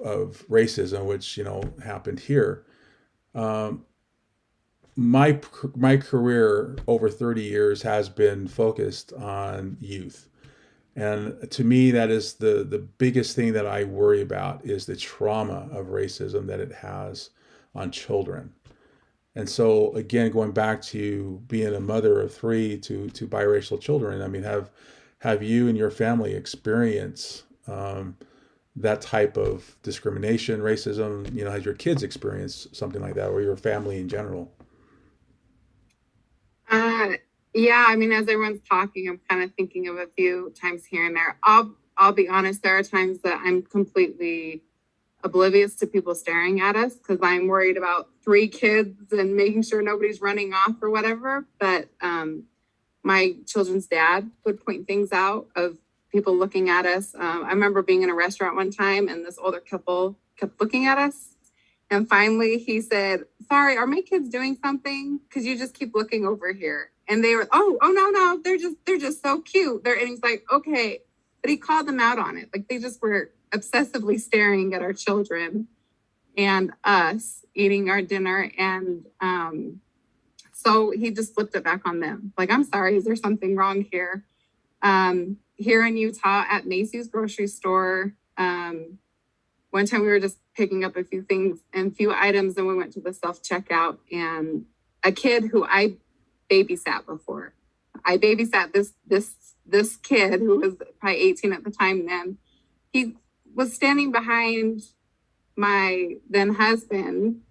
S1: racism, which happened here. Um, my career over 30 years has been focused on youth. And to me, that is the biggest thing that I worry about is the trauma of racism that it has on children. And so again, going back to being a mother of three to biracial children, I mean, have you and your family experience that type of discrimination, racism? Has your kids experienced something like that, or your family in general?
S4: Uh, yeah, I mean, as everyone's talking, I'm kind of thinking of a few times here and there. I'll be honest, there are times that I'm completely oblivious to people staring at us because I'm worried about three kids and making sure nobody's running off or whatever. But my children's dad would point things out of people looking at us. I remember being in a restaurant one time and this older couple kept looking at us. And finally he said, "Sorry, are my kids doing something? Because you just keep looking over here." And they were, oh no, they're just so cute. And he's like, okay. But he called them out on it. Like they just were obsessively staring at our children and us eating our dinner. And so he just flipped it back on them. Like, I'm sorry, is there something wrong here? Here in Utah at Macy's grocery store, one time we were just picking up a few things and few items, and we went to the self-checkout, and a kid who I babysat before. I babysat this kid who was probably 18 at the time then. He was standing behind my then husband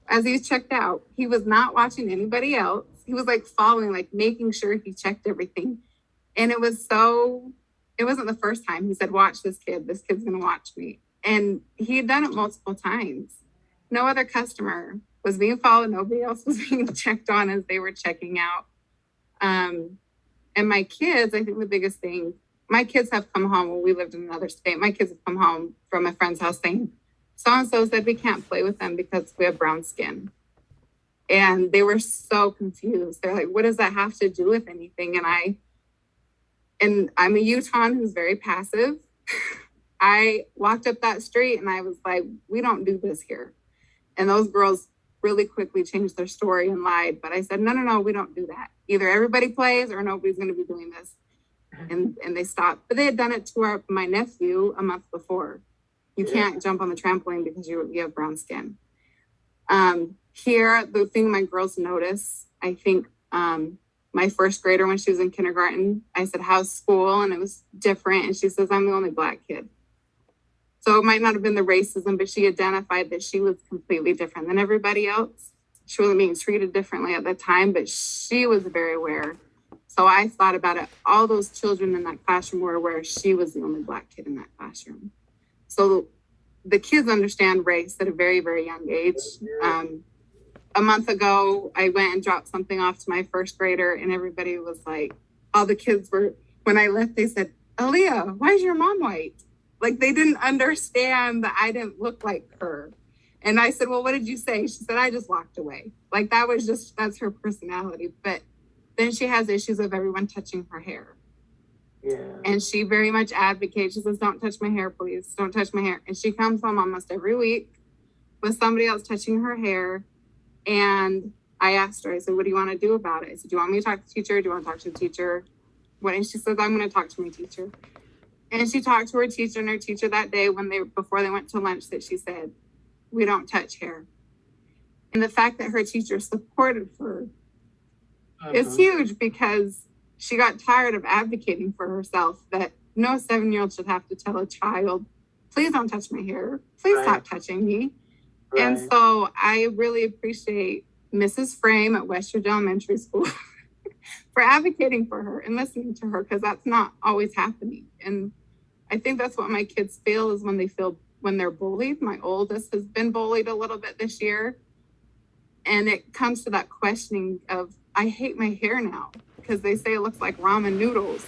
S4: as he was checked out. He was not watching anybody else. He was like following, like making sure he checked everything. And it wasn't the first time. He said, "Watch this kid. This kid's going to watch me." And he had done it multiple times. No other customer was being followed. Nobody else was being checked on as they were checking out. And my kids, I think the biggest thing, my kids have come home when we lived in another state. My kids have come home from a friend's house saying, "So-and-so said we can't play with them because we have brown skin." And they were so confused. They're like, "What does that have to do with anything?" And I'm a Utahn who's very passive. I walked up that street and I was like, "We don't do this here." And those girls really quickly changed their story and lied. But I said, no, we don't do that. Either everybody plays or nobody's going to be doing this. And they stopped. But they had done it to my nephew a month before. You can't jump on the trampoline because you have brown skin. Here, the thing my girls notice, I think my first grader, when she was in kindergarten, I said, "How's school?" And it was different. And she says, "I'm the only Black kid." So it might not have been the racism, but she identified that she was completely different than everybody else. She wasn't being treated differently at the time, but she was very aware. So I thought about it. All those children in that classroom were aware she was the only Black kid in that classroom. So the kids understand race at a very, very young age. A month ago, I went and dropped something off to my first grader, and everybody was like, all the kids were, when I left, they said, "Aaliyah, why is your mom white?" Like they didn't understand that I didn't look like her. And I said, "Well, what did you say?" She said, "I just walked away." Like that's her personality. But then she has issues of everyone touching her hair.
S6: Yeah.
S4: And she very much advocates. She says, "Don't touch my hair, please. Don't touch my hair." And she comes home almost every week with somebody else touching her hair. And I asked her, I said, "What do you want to do about it?" I said, "Do you want me to talk to the teacher? Do you want to talk to the teacher?" What? And she says, "I'm going to talk to my teacher." And she talked to her teacher, and her teacher that day, before they went to lunch, that she said, "We don't touch hair." And the fact that her teacher supported her is huge, because she got tired of advocating for herself, that no 7-year-old should have to tell a child, "Please don't touch my hair. Please stop touching me." Right. And so I really appreciate Mrs. Frame at Westridge Elementary School for advocating for her and listening to her, because that's not always happening. And I think that's what my kids feel, is when they're bullied. My oldest has been bullied a little bit this year. And it comes to that questioning of, I hate my hair now because they say it looks like ramen noodles,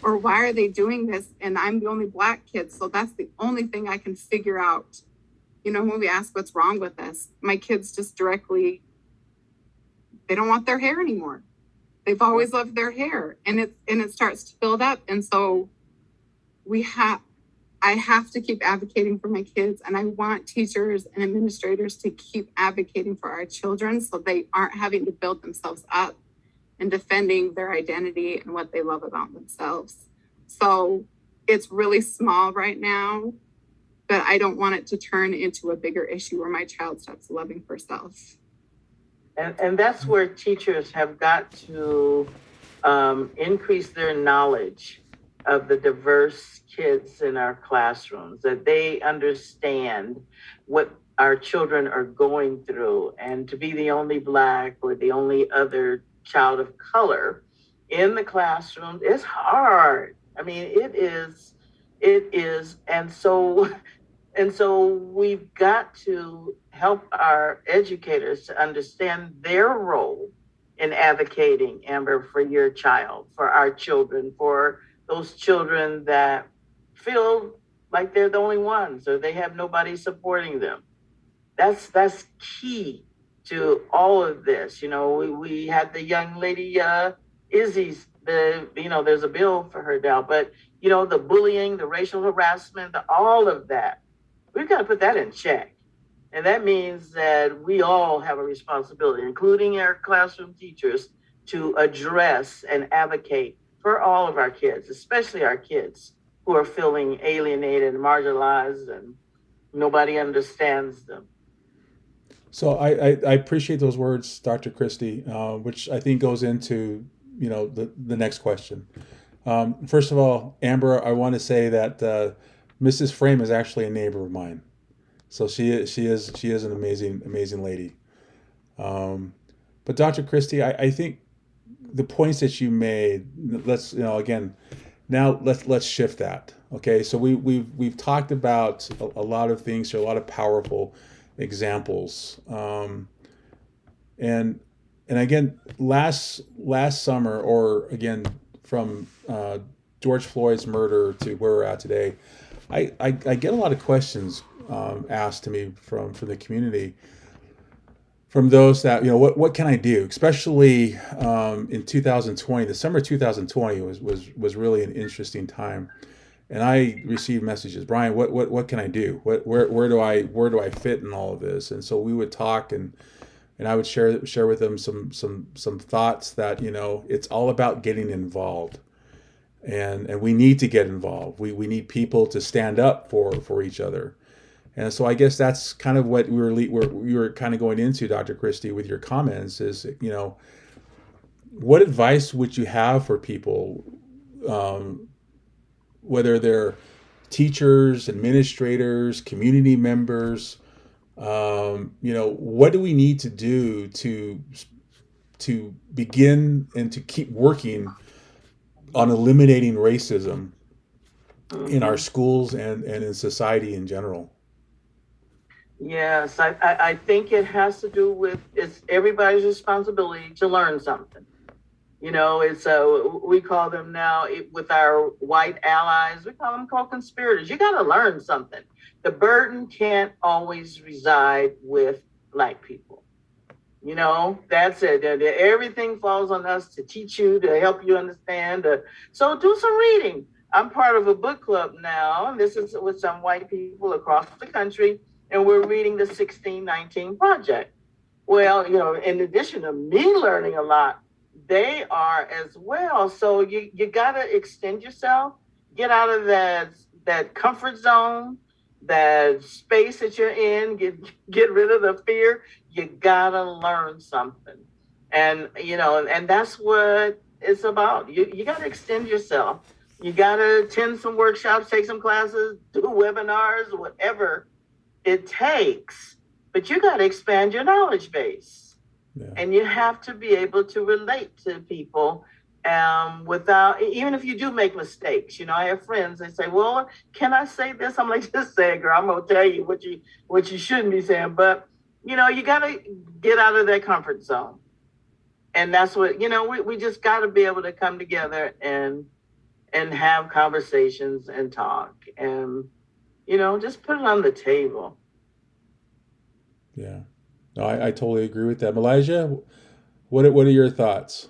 S4: or why are they doing this? And I'm the only Black kid, so that's the only thing I can figure out. You know, when we ask what's wrong with us, my kids just directly, they don't want their hair anymore. They've always loved their hair, and it starts to build up. And so I have to keep advocating for my kids, and I want teachers and administrators to keep advocating for our children, so they aren't having to build themselves up and defending their identity and what they love about themselves. So it's really small right now, but I don't want it to turn into a bigger issue where my child stops loving herself.
S6: And that's where teachers have got to increase their knowledge of the diverse kids in our classrooms, that they understand what our children are going through. And to be the only Black or the only other child of color in the classroom is hard. I mean, it is. And so we've got to help our educators to understand their role in advocating, Amber, for your child, for our children, for those children that feel like they're the only ones, or they have nobody supporting them. That's key to all of this. You know, we had the young lady, Izzy's, there's a bill for her now, but the bullying, the racial harassment, all of that, we've got to put that in check. And that means that we all have a responsibility, including our classroom teachers, to address and advocate for all of our kids, especially our kids who are feeling alienated and marginalized and nobody understands them.
S1: So I appreciate those words, Dr. Christie, which I think goes into, the next question. First of all, Amber, I want to say that Mrs. Frame is actually a neighbor of mine. So she is an amazing lady. But Dr. Christie, I think the points that you made, let's shift that. Okay, so we've talked about a lot of things, a lot of powerful examples, and again, last summer, or again from George Floyd's murder to where we're at today, I get a lot of questions asked to me from the community, from those that, what can I do? Especially in 2020, the summer of 2020 was really an interesting time, and I received messages, "Brian, what can I do? Where do I fit in all of this?" And so we would talk, and I would share with them some thoughts that, it's all about getting involved, and we need to get involved. We need people to stand up for each other. And so I guess that's kind of what we were kind of going into, Dr. Christie, with your comments is, what advice would you have for people, whether they're teachers, administrators, community members, what do we need to do to begin and to keep working on eliminating racism in our schools and in society in general?
S6: Yes, I think it has to do with, it's everybody's responsibility to learn something. It's we call them now, with our white allies, we call them co-conspirators. You got to learn something. The burden can't always reside with Black people. You know, that's it. Everything falls on us to teach you, to help you understand. So do some reading. I'm part of a book club now, and this is with some white people across the country, and we're reading the 1619 Project. Well, you know, in addition to me learning a lot, they are as well. So you gotta extend yourself, get out of that comfort zone, that space that you're in, get rid of the fear. You gotta learn something. And you know, and that's what it's about. You gotta extend yourself. You gotta attend some workshops, take some classes, do webinars, whatever it takes, but you got to expand your knowledge base. Yeah. And you have to be able to relate to people without, even if you do make mistakes. You know, I have friends, they say, well, can I say this? I'm like, just say it, girl. I'm going to tell you what you shouldn't be saying. But, you know, you got to get out of that comfort zone. And that's what, you know, we just got to be able to come together and have conversations and talk and, you know, just put it on the table.
S1: Yeah. No, I totally agree with that. Malaysia, what are your thoughts?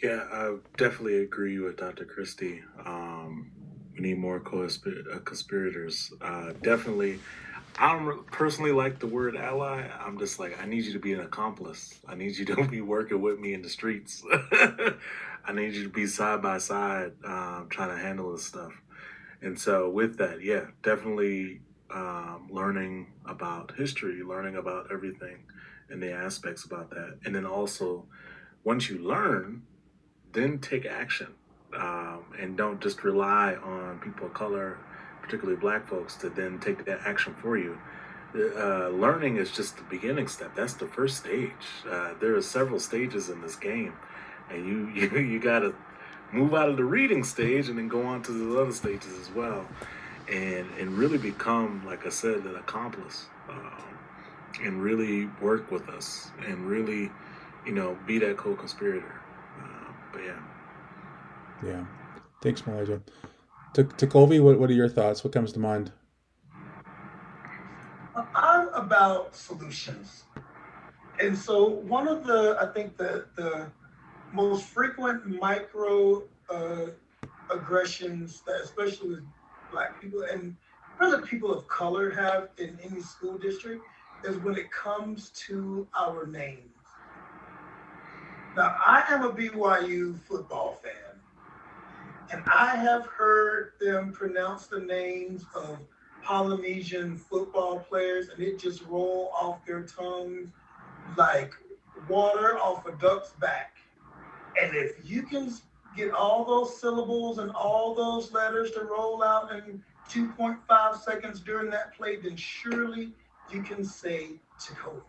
S5: Yeah, I definitely agree with Dr. Christie. We need more conspirators. Definitely, I don't personally like the word ally. I'm just like, I need you to be an accomplice. I need you to be working with me in the streets. I need you to be side by side, trying to handle this stuff. And so with that, yeah, definitely learning about history, learning about everything and the aspects about that. And then also, once you learn, then take action, and don't just rely on people of color, particularly Black folks, to then take that action for you. Learning is just the beginning step. That's the first stage. There are several stages in this game, and you gotta move out of the reading stage and then go on to the other stages as well, and really become, like I said, an accomplice, and really work with us and really, you know, be that co-conspirator. But yeah.
S1: Yeah. Thanks, Malaysia. Takovi, what are your thoughts? What comes to mind?
S3: I'm about solutions. And so one of I think the most frequent micro aggressions that especially with Black people and really people of color have in any school district is when it comes to our names. Now, I am a BYU football fan, and I have heard them pronounce the names of Polynesian football players, and it just roll off their tongues like water off a duck's back. And if you can get all those syllables and all those letters to roll out in 2.5 seconds during that play, then surely you can say Tacovi.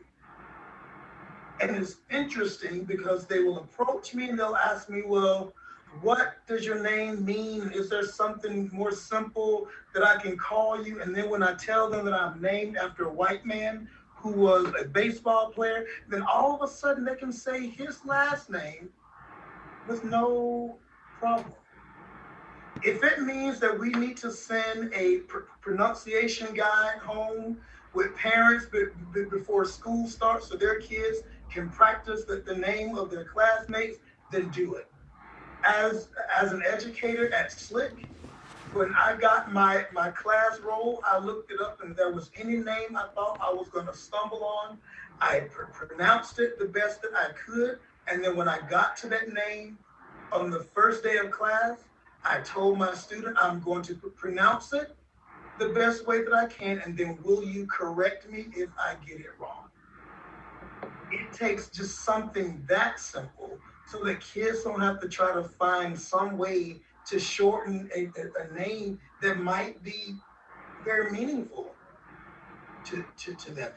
S3: And it's interesting because they will approach me and they'll ask me, well, what does your name mean? Is there something more simple that I can call you? And then when I tell them that I'm named after a white man who was a baseball player, then all of a sudden they can say his last name with no problem. If it means that we need to send a pronunciation guide home with parents before school starts so their kids can practice the name of their classmates, then do it. As an educator at Slick, when I got my class roll, I looked it up and if there was any name I thought I was going to stumble on, I pronounced it the best that I could. And then when I got to that name on the first day of class, I told my student I'm going to pronounce it the best way that I can, and then will you correct me if I get it wrong? It takes just something that simple so that kids don't have to try to find some way to shorten a name that might be very meaningful to them.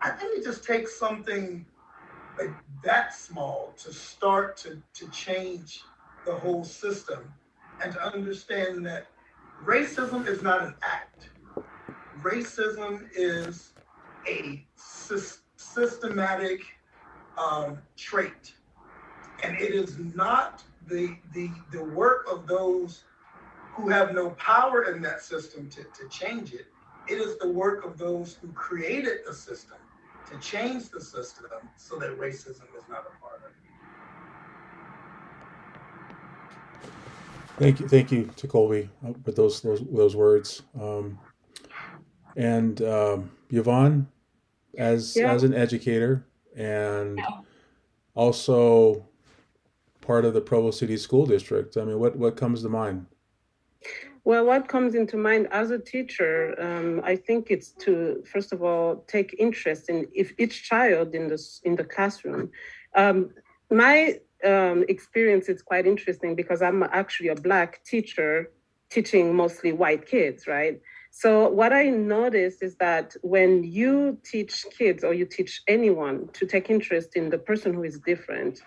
S3: I think it just takes something like that small to start to change the whole system and to understand that racism is not an act. Racism is a systematic trait. And it is not the work of those who have no power in that system to change it. It is the work of those who created the system to change the system so that racism is not a part of it.
S1: Thank you to Colby with those words. And Yvonne,
S2: Yeah.
S1: as an educator and also part of the Provo City School District, I mean, what comes to mind?
S2: Well, what comes into mind as a teacher, I think it's to first of all take interest in if each child in the classroom. My experience is quite interesting because I'm actually a Black teacher teaching mostly white kids, right? So what I noticed is that when you teach kids or you teach anyone to take interest in the person who is different,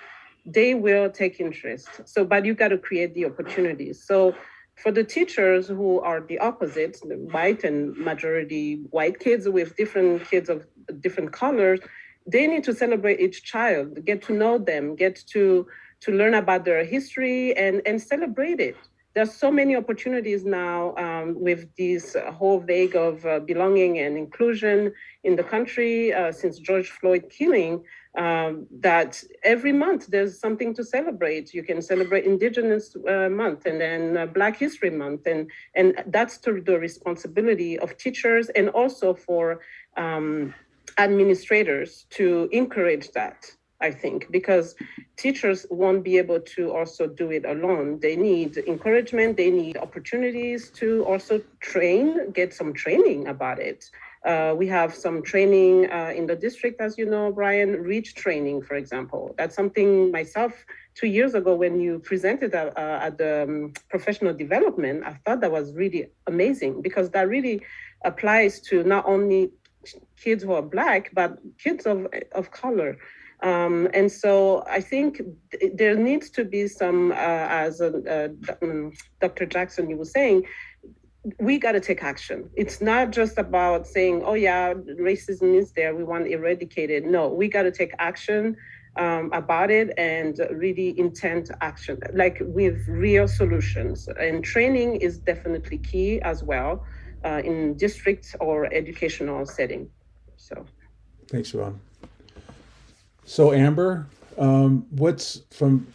S2: they will take interest. So, but you got to create the opportunities. So for the teachers who are the opposite, the white and majority white kids with different kids of different colors, they need to celebrate each child, get to know them, get to learn about their history and celebrate it. There's so many opportunities now with this whole vague of belonging and inclusion in the country since George Floyd killing. That every month there's something to celebrate. You can celebrate Indigenous Month and then Black History Month, and that's to the responsibility of teachers and also for administrators to encourage that. I think because teachers won't be able to also do it alone. They need encouragement. They need opportunities to also get some training about it. We have some training in the district, as you know, Brian, REACH training, for example. That's something myself 2 years ago when you presented at the professional development, I thought that was really amazing because that really applies to not only kids who are Black, but kids of color. And so I think there needs to be some, as Dr. Jackson, you were saying, we got to take action. It's not just about saying, oh yeah, racism is there, we want to eradicate it. No, we got to take action about it and really intent action, like with real solutions. And training is definitely key as well in district or educational setting. So.
S1: Thanks, Ron. So Amber, what's from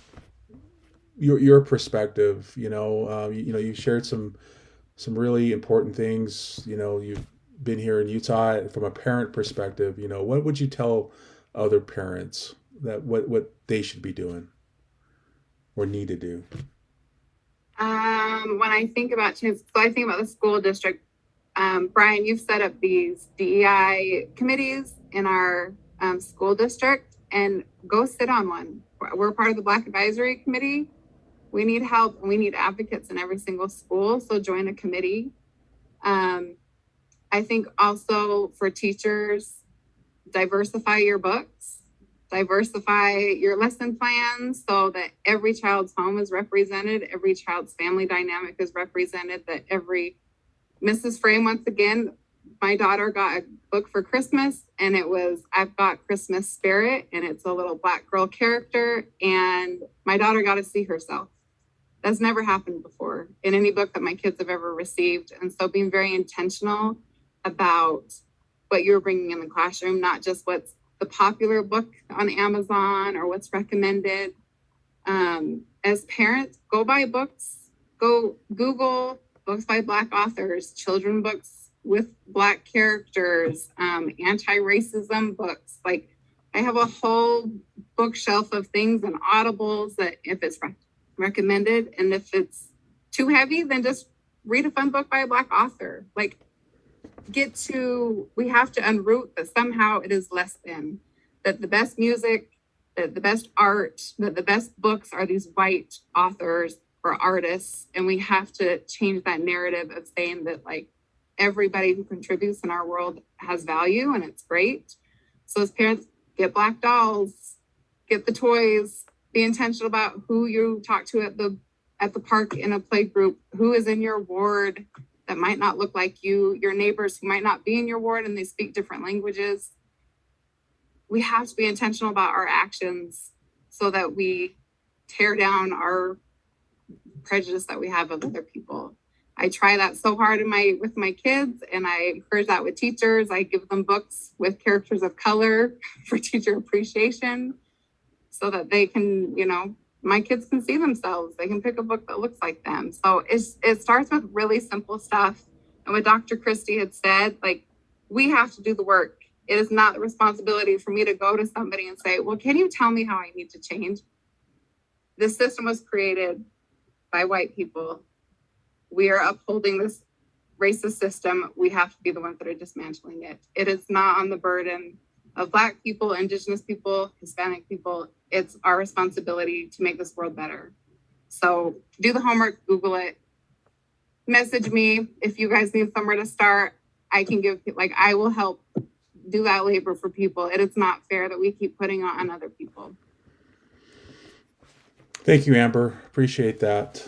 S1: your perspective? You shared some really important things. You've been here in Utah from a parent perspective. What would you tell other parents that what they should be doing or need to do?
S4: When I think about so I think about the school district. Brian, you've set up these DEI committees in our school district, and go sit on one. We're part of the Black Advisory Committee. We need help and we need advocates in every single school. So join a committee. I think also for teachers, diversify your books, diversify your lesson plans so that every child's home is represented, every child's family dynamic is represented, that every Mrs. Frame, once again, my daughter got a book for Christmas and it was I've Got Christmas Spirit, and it's a little Black girl character, and my daughter got to see herself. That's never happened before in any book that my kids have ever received. And so being very intentional about what you're bringing in the classroom, not just what's the popular book on Amazon or what's recommended. As parents, go buy books, go Google books by Black authors, children books with Black characters, anti-racism books. Like, I have a whole bookshelf of things and audibles that if it's recommended, and if it's too heavy, then just read a fun book by a Black author. Like, we have to unroot that somehow it is less than, that the best music, that the best art, that the best books are these white authors or artists. And we have to change that narrative of saying that like everybody who contributes in our world has value and it's great. So as parents, get Black dolls, get the toys, be intentional about who you talk to at the park in a play group, who is in your ward that might not look like you, your neighbors who might not be in your ward and they speak different languages. We have to be intentional about our actions so that we tear down our prejudice that we have of other people. I try that so hard with my kids, and I encourage that with teachers. I give them books with characters of color for teacher appreciation so that they can, my kids can see themselves. They can pick a book that looks like them. So it starts with really simple stuff. And what Dr. Christie had said, like, we have to do the work. It is not the responsibility for me to go to somebody and say, well, can you tell me how I need to change? This system was created by white people. We are upholding this racist system. We have to be the ones that are dismantling it. It is not on the burden of Black people, Indigenous people, Hispanic people. It's our responsibility to make this world better. So do the homework, Google it, message me if you guys need somewhere to start. I will help do that labor for people. It is not fair that we keep putting it on other people.
S1: Thank you, Amber. Appreciate that.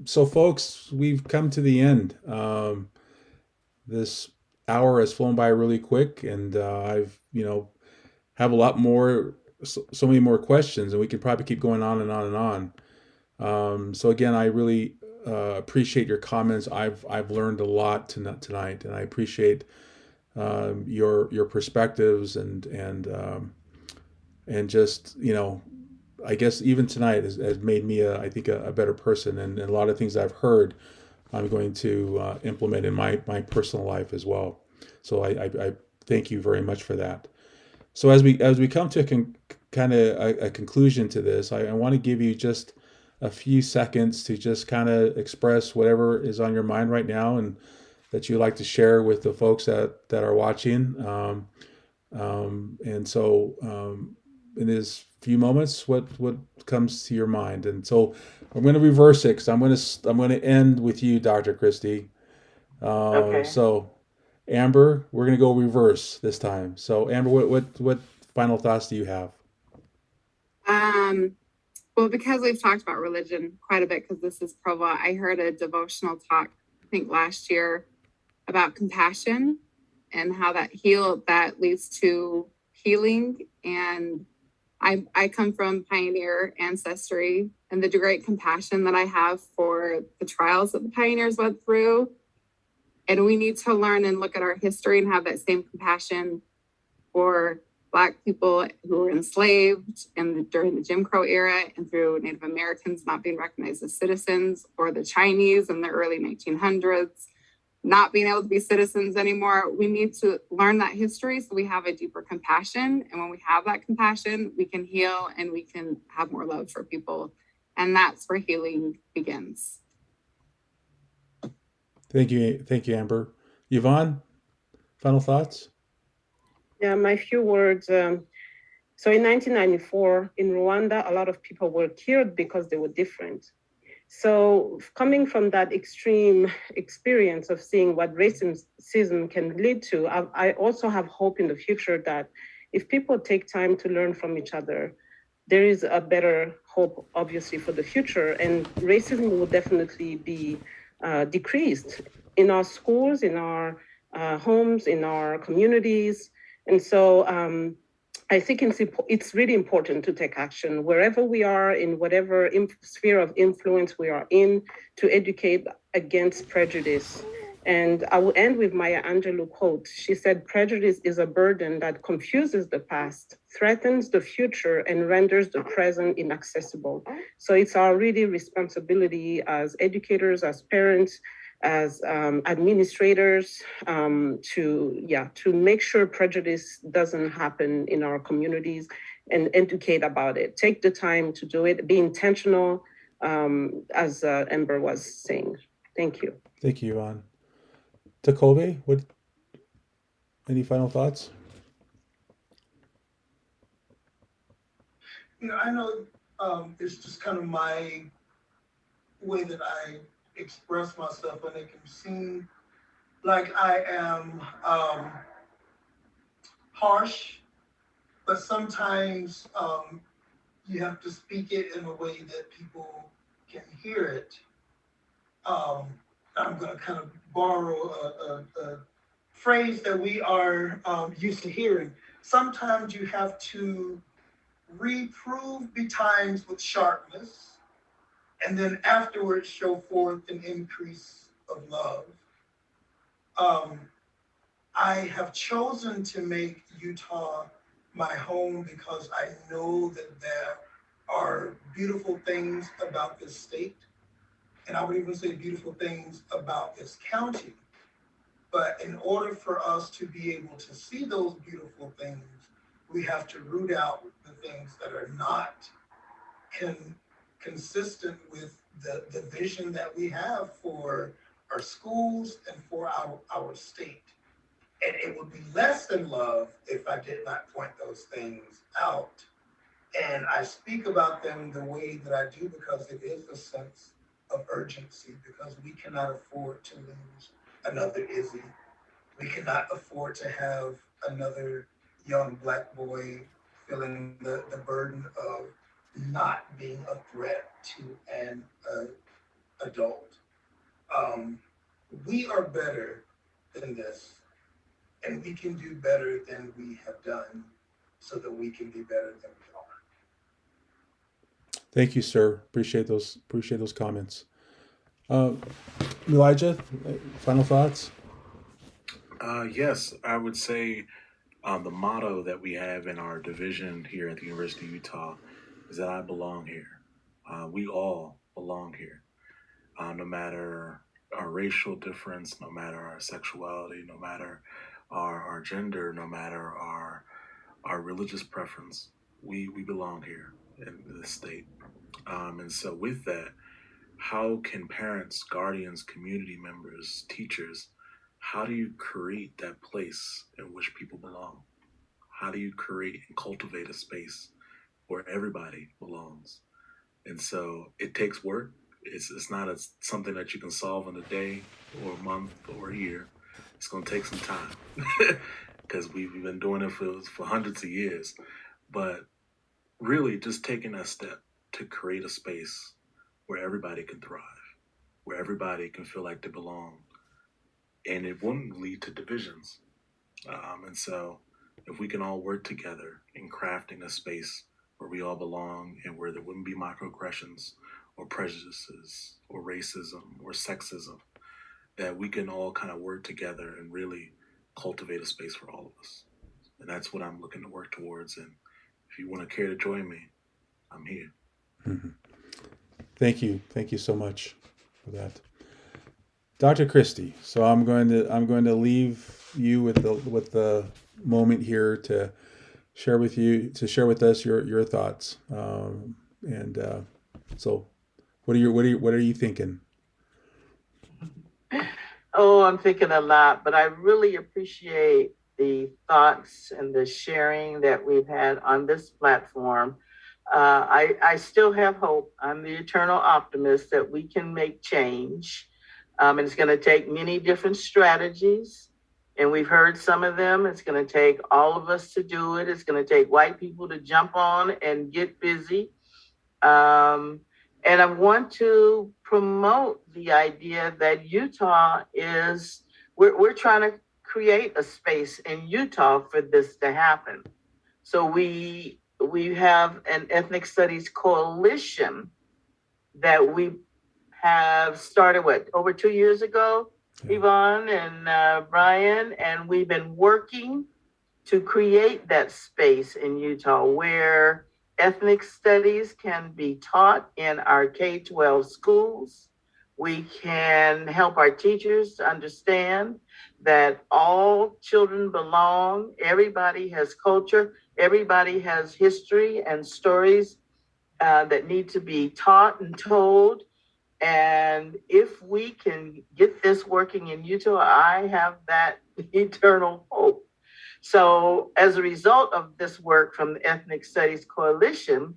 S1: So, folks, we've come to the end. This hour has flown by really quick, and I've, have a lot more, so many more questions, and we could probably keep going on and on and on. So again, I really appreciate your comments. I've learned a lot tonight, and I appreciate your perspectives and just I guess even tonight has made me I think a better person, and a lot of things I've heard I'm going to implement in my personal life as well. So I thank you very much for that. So as we come to a conclusion to this, I want to give you just a few seconds to just kind of express whatever is on your mind right now and that you'd like to share with the folks that are watching. And so in this few moments, what comes to your mind? And so I'm going to reverse it because I'm going to end with you, Dr. Christie.
S6: Okay.
S1: So Amber, we're going to go reverse this time. So Amber, what final thoughts do you have?
S4: Well, because we've talked about religion quite a bit, because this is Provo, I heard a devotional talk, I think last year, about compassion and how that leads to healing. And I come from pioneer ancestry, and the great compassion that I have for the trials that the pioneers went through. And we need to learn and look at our history and have that same compassion for Black people who were enslaved during the Jim Crow era, and through Native Americans not being recognized as citizens, or the Chinese in the early 1900s not being able to be citizens anymore. We need to learn that history so we have a deeper compassion. And when we have that compassion, we can heal and we can have more love for people. And that's where healing begins.
S1: Thank you, Amber. Yvonne, final thoughts?
S2: Yeah, my few words. So in 1994, in Rwanda, a lot of people were killed because they were different. So coming from that extreme experience of seeing what racism can lead to, I also have hope in the future that if people take time to learn from each other, there is a better hope, obviously, for the future. And racism will definitely be decreased in our schools, in our homes, in our communities. And so I think it's really important to take action wherever we are, in whatever sphere of influence we are in, to educate against prejudice. And I will end with Maya Angelou quote. She said, "Prejudice is a burden that confuses the past, threatens the future, and renders the present inaccessible." So it's our really responsibility as educators, as parents, as administrators, to make sure prejudice doesn't happen in our communities, and educate about it. Take the time to do it. Be intentional, as Amber was saying. Thank you.
S1: Thank you, Yvonne. Takobe, any final thoughts?
S3: I know it's just kind of my way that I express myself, and it can seem like I am harsh, but sometimes you have to speak it in a way that people can hear it. I'm going to kind of borrow a phrase that we are used to hearing. Sometimes you have to reprove betimes with sharpness, and then afterwards show forth an increase of love. Um, I have chosen to make Utah my home because I know that there are beautiful things about this state, and I would even say beautiful things about this county. But in order for us to be able to see those beautiful things, we have to root out the things that are not consistent with the vision that we have for our schools and for our state. And it would be less than love if I did not point those things out. And I speak about them the way that I do because it is a sense of urgency, because we cannot afford to lose another Izzy. We cannot afford to have another young Black boy feeling the burden of not being a threat to an adult. Um, we are better than this, and we can do better than we have done so that we can be better than we are.
S1: Thank you, sir. Appreciate those comments. Uh, Elijah, final thoughts?
S5: Yes, I would say the motto that we have in our division here at the University of Utah is that I belong here. We all belong here, no matter our racial difference, no matter our sexuality, no matter our gender, no matter our religious preference. We belong here in this state. And so, with that, how can parents, guardians, community members, teachers, how do you create that place in which people belong? How do you create and cultivate a space where everybody belongs? And so it takes work. It's not something that you can solve in a day or a month or a year. It's going to take some time because we've been doing it for hundreds of years. But really, just taking that step to create a space where everybody can thrive, where everybody can feel like they belong, and it wouldn't lead to divisions. And so, if we can all work together in crafting a space where we all belong and where there wouldn't be microaggressions or prejudices or racism or sexism, that we can all kind of work together and really cultivate a space for all of us. And that's what I'm looking to work towards. And if you want to care to join me, I'm here.
S1: Mhm. Thank you so much for that, Dr. Christie. So I'm going to leave you with the moment here to share with us your thoughts. And so, what are you thinking?
S6: Oh, I'm thinking a lot, but I really appreciate the thoughts and the sharing that we've had on this platform. I still have hope. I'm the eternal optimist that we can make change. And it's going to take many different strategies. And we've heard some of them. It's going to take all of us to do it. It's going to take white people to jump on and get busy. And I want to promote the idea that Utah we're trying to create a space in Utah for this to happen. So we have an ethnic studies coalition that we have started over 2 years ago, Yvonne and Brian, and we've been working to create that space in Utah where ethnic studies can be taught in our K-12 schools. We can help our teachers to understand that all children belong. Everybody has culture. Everybody has history and stories that need to be taught and told. And if we can get this working in Utah, I have that eternal hope. So as a result of this work from the Ethnic Studies Coalition,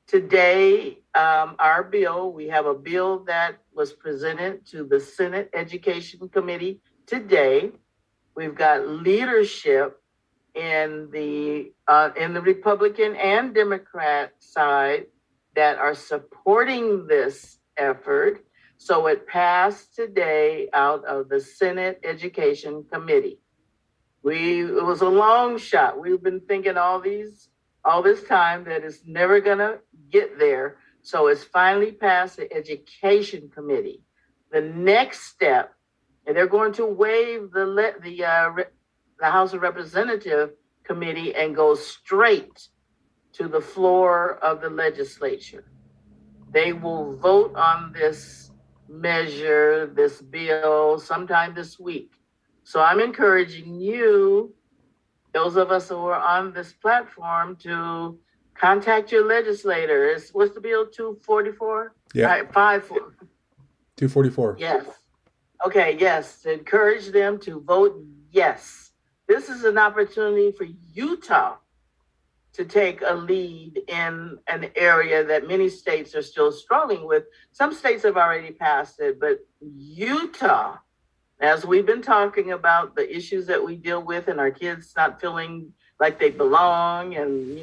S6: today, we have a bill that was presented to the Senate Education Committee today. We've got leadership in the Republican and Democrat side that are supporting this effort. So it passed today out of the Senate Education Committee. It was a long shot. We've been thinking all this time that it's never gonna get there. So it's finally passed the Education Committee. The next step, and they're going to waive the House of Representative Committee and go straight to the floor of the legislature. They will vote on this measure, this bill, sometime this week. So I'm encouraging you, those of us who are on this platform, to contact your legislator. What's the bill, 244?
S1: Yeah.
S6: Right,
S1: 244.
S6: Yes. Okay, yes. To encourage them to vote yes. This is an opportunity for Utah to take a lead in an area that many states are still struggling with. Some states have already passed it, but Utah, as we've been talking about the issues that we deal with and our kids not feeling like they belong, and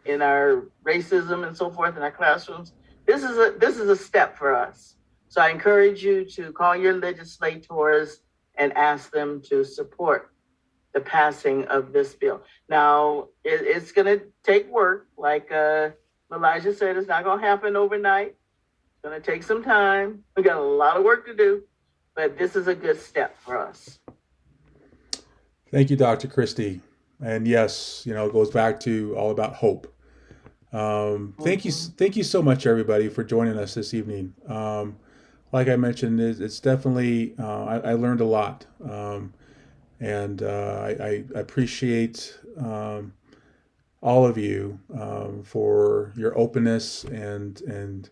S6: in our racism and so forth in our classrooms, this is a step for us. So I encourage you to call your legislators and ask them to support the passing of this bill. Now, it's going to take work. Like Elijah said, it's not going to happen overnight. It's going to take some time. We got a lot of work to do, but this is a good step for us.
S1: Thank you, Dr. Christie. And yes, it goes back to all about hope. Thank you so much, everybody, for joining us this evening. Like I mentioned, it's definitely, I learned a lot. And I appreciate all of you for your openness and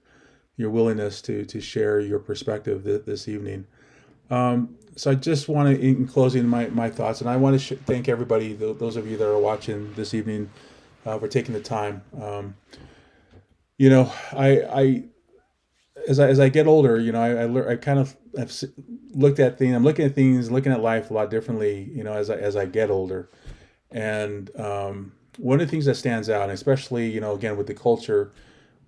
S1: your willingness to share your perspective this evening. So I just want to, in closing, my thoughts, and I want to thank everybody, those of you that are watching this evening, for taking the time. As I get older, I kind of have looked at things. I'm looking at life a lot differently, as I get older. And one of the things that stands out, and especially, again, with the culture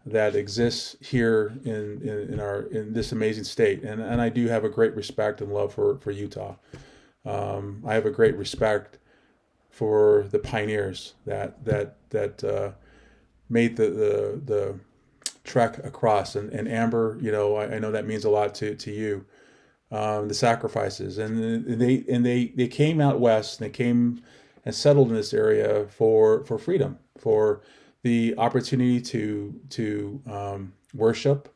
S1: that exists here in this amazing state, and I do have a great respect and love for Utah. I have a great respect for the pioneers that made the trek across, and Amber, I know that means a lot to you. The sacrifices, and they came out west, and they came and settled in this area for freedom, for the opportunity to worship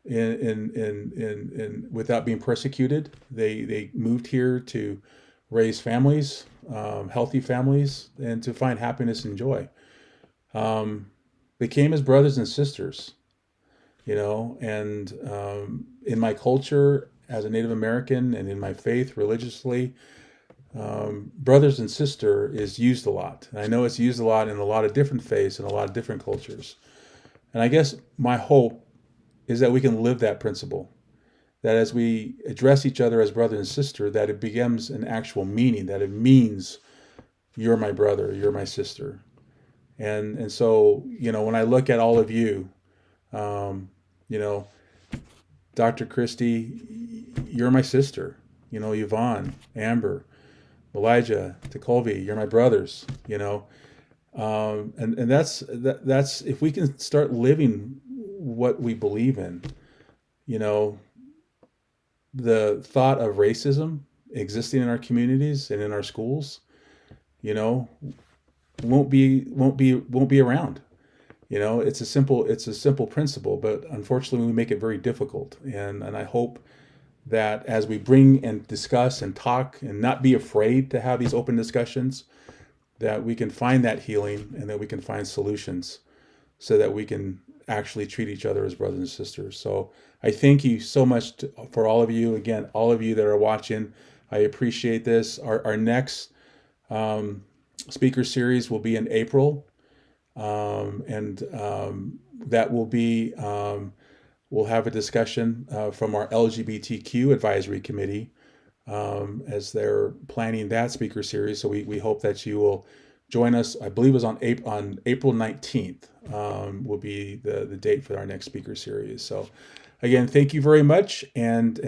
S1: in without being persecuted. They moved here to raise families, healthy families, and to find happiness and joy. They came as brothers and sisters, and in my culture as a Native American, and in my faith religiously, brothers and sister is used a lot. And I know it's used a lot in a lot of different faiths and a lot of different cultures. And I guess my hope is that we can live that principle, that as we address each other as brother and sister, that it becomes an actual meaning, that it means you're my brother, you're my sister. And so, when I look at all of you, Dr. Christie, you're my sister, Yvonne, Amber, Elijah, Tecolvi, you're my brothers, and that's if we can start living what we believe in, the thought of racism existing in our communities and in our schools, won't be around. It's a simple principle, but unfortunately we make it very difficult. And I hope that as we bring and discuss and talk and not be afraid to have these open discussions, that we can find that healing and that we can find solutions so that we can actually treat each other as brothers and sisters. So I thank you so much for all of you. Again, all of you that are watching, I appreciate this. Our next speaker series will be in April. And that will be, we'll have a discussion from our LGBTQ advisory committee as they're planning that speaker series. So we hope that you will join us. I believe it was on April 19th will be the date for our next speaker series. So again, thank you very much, and have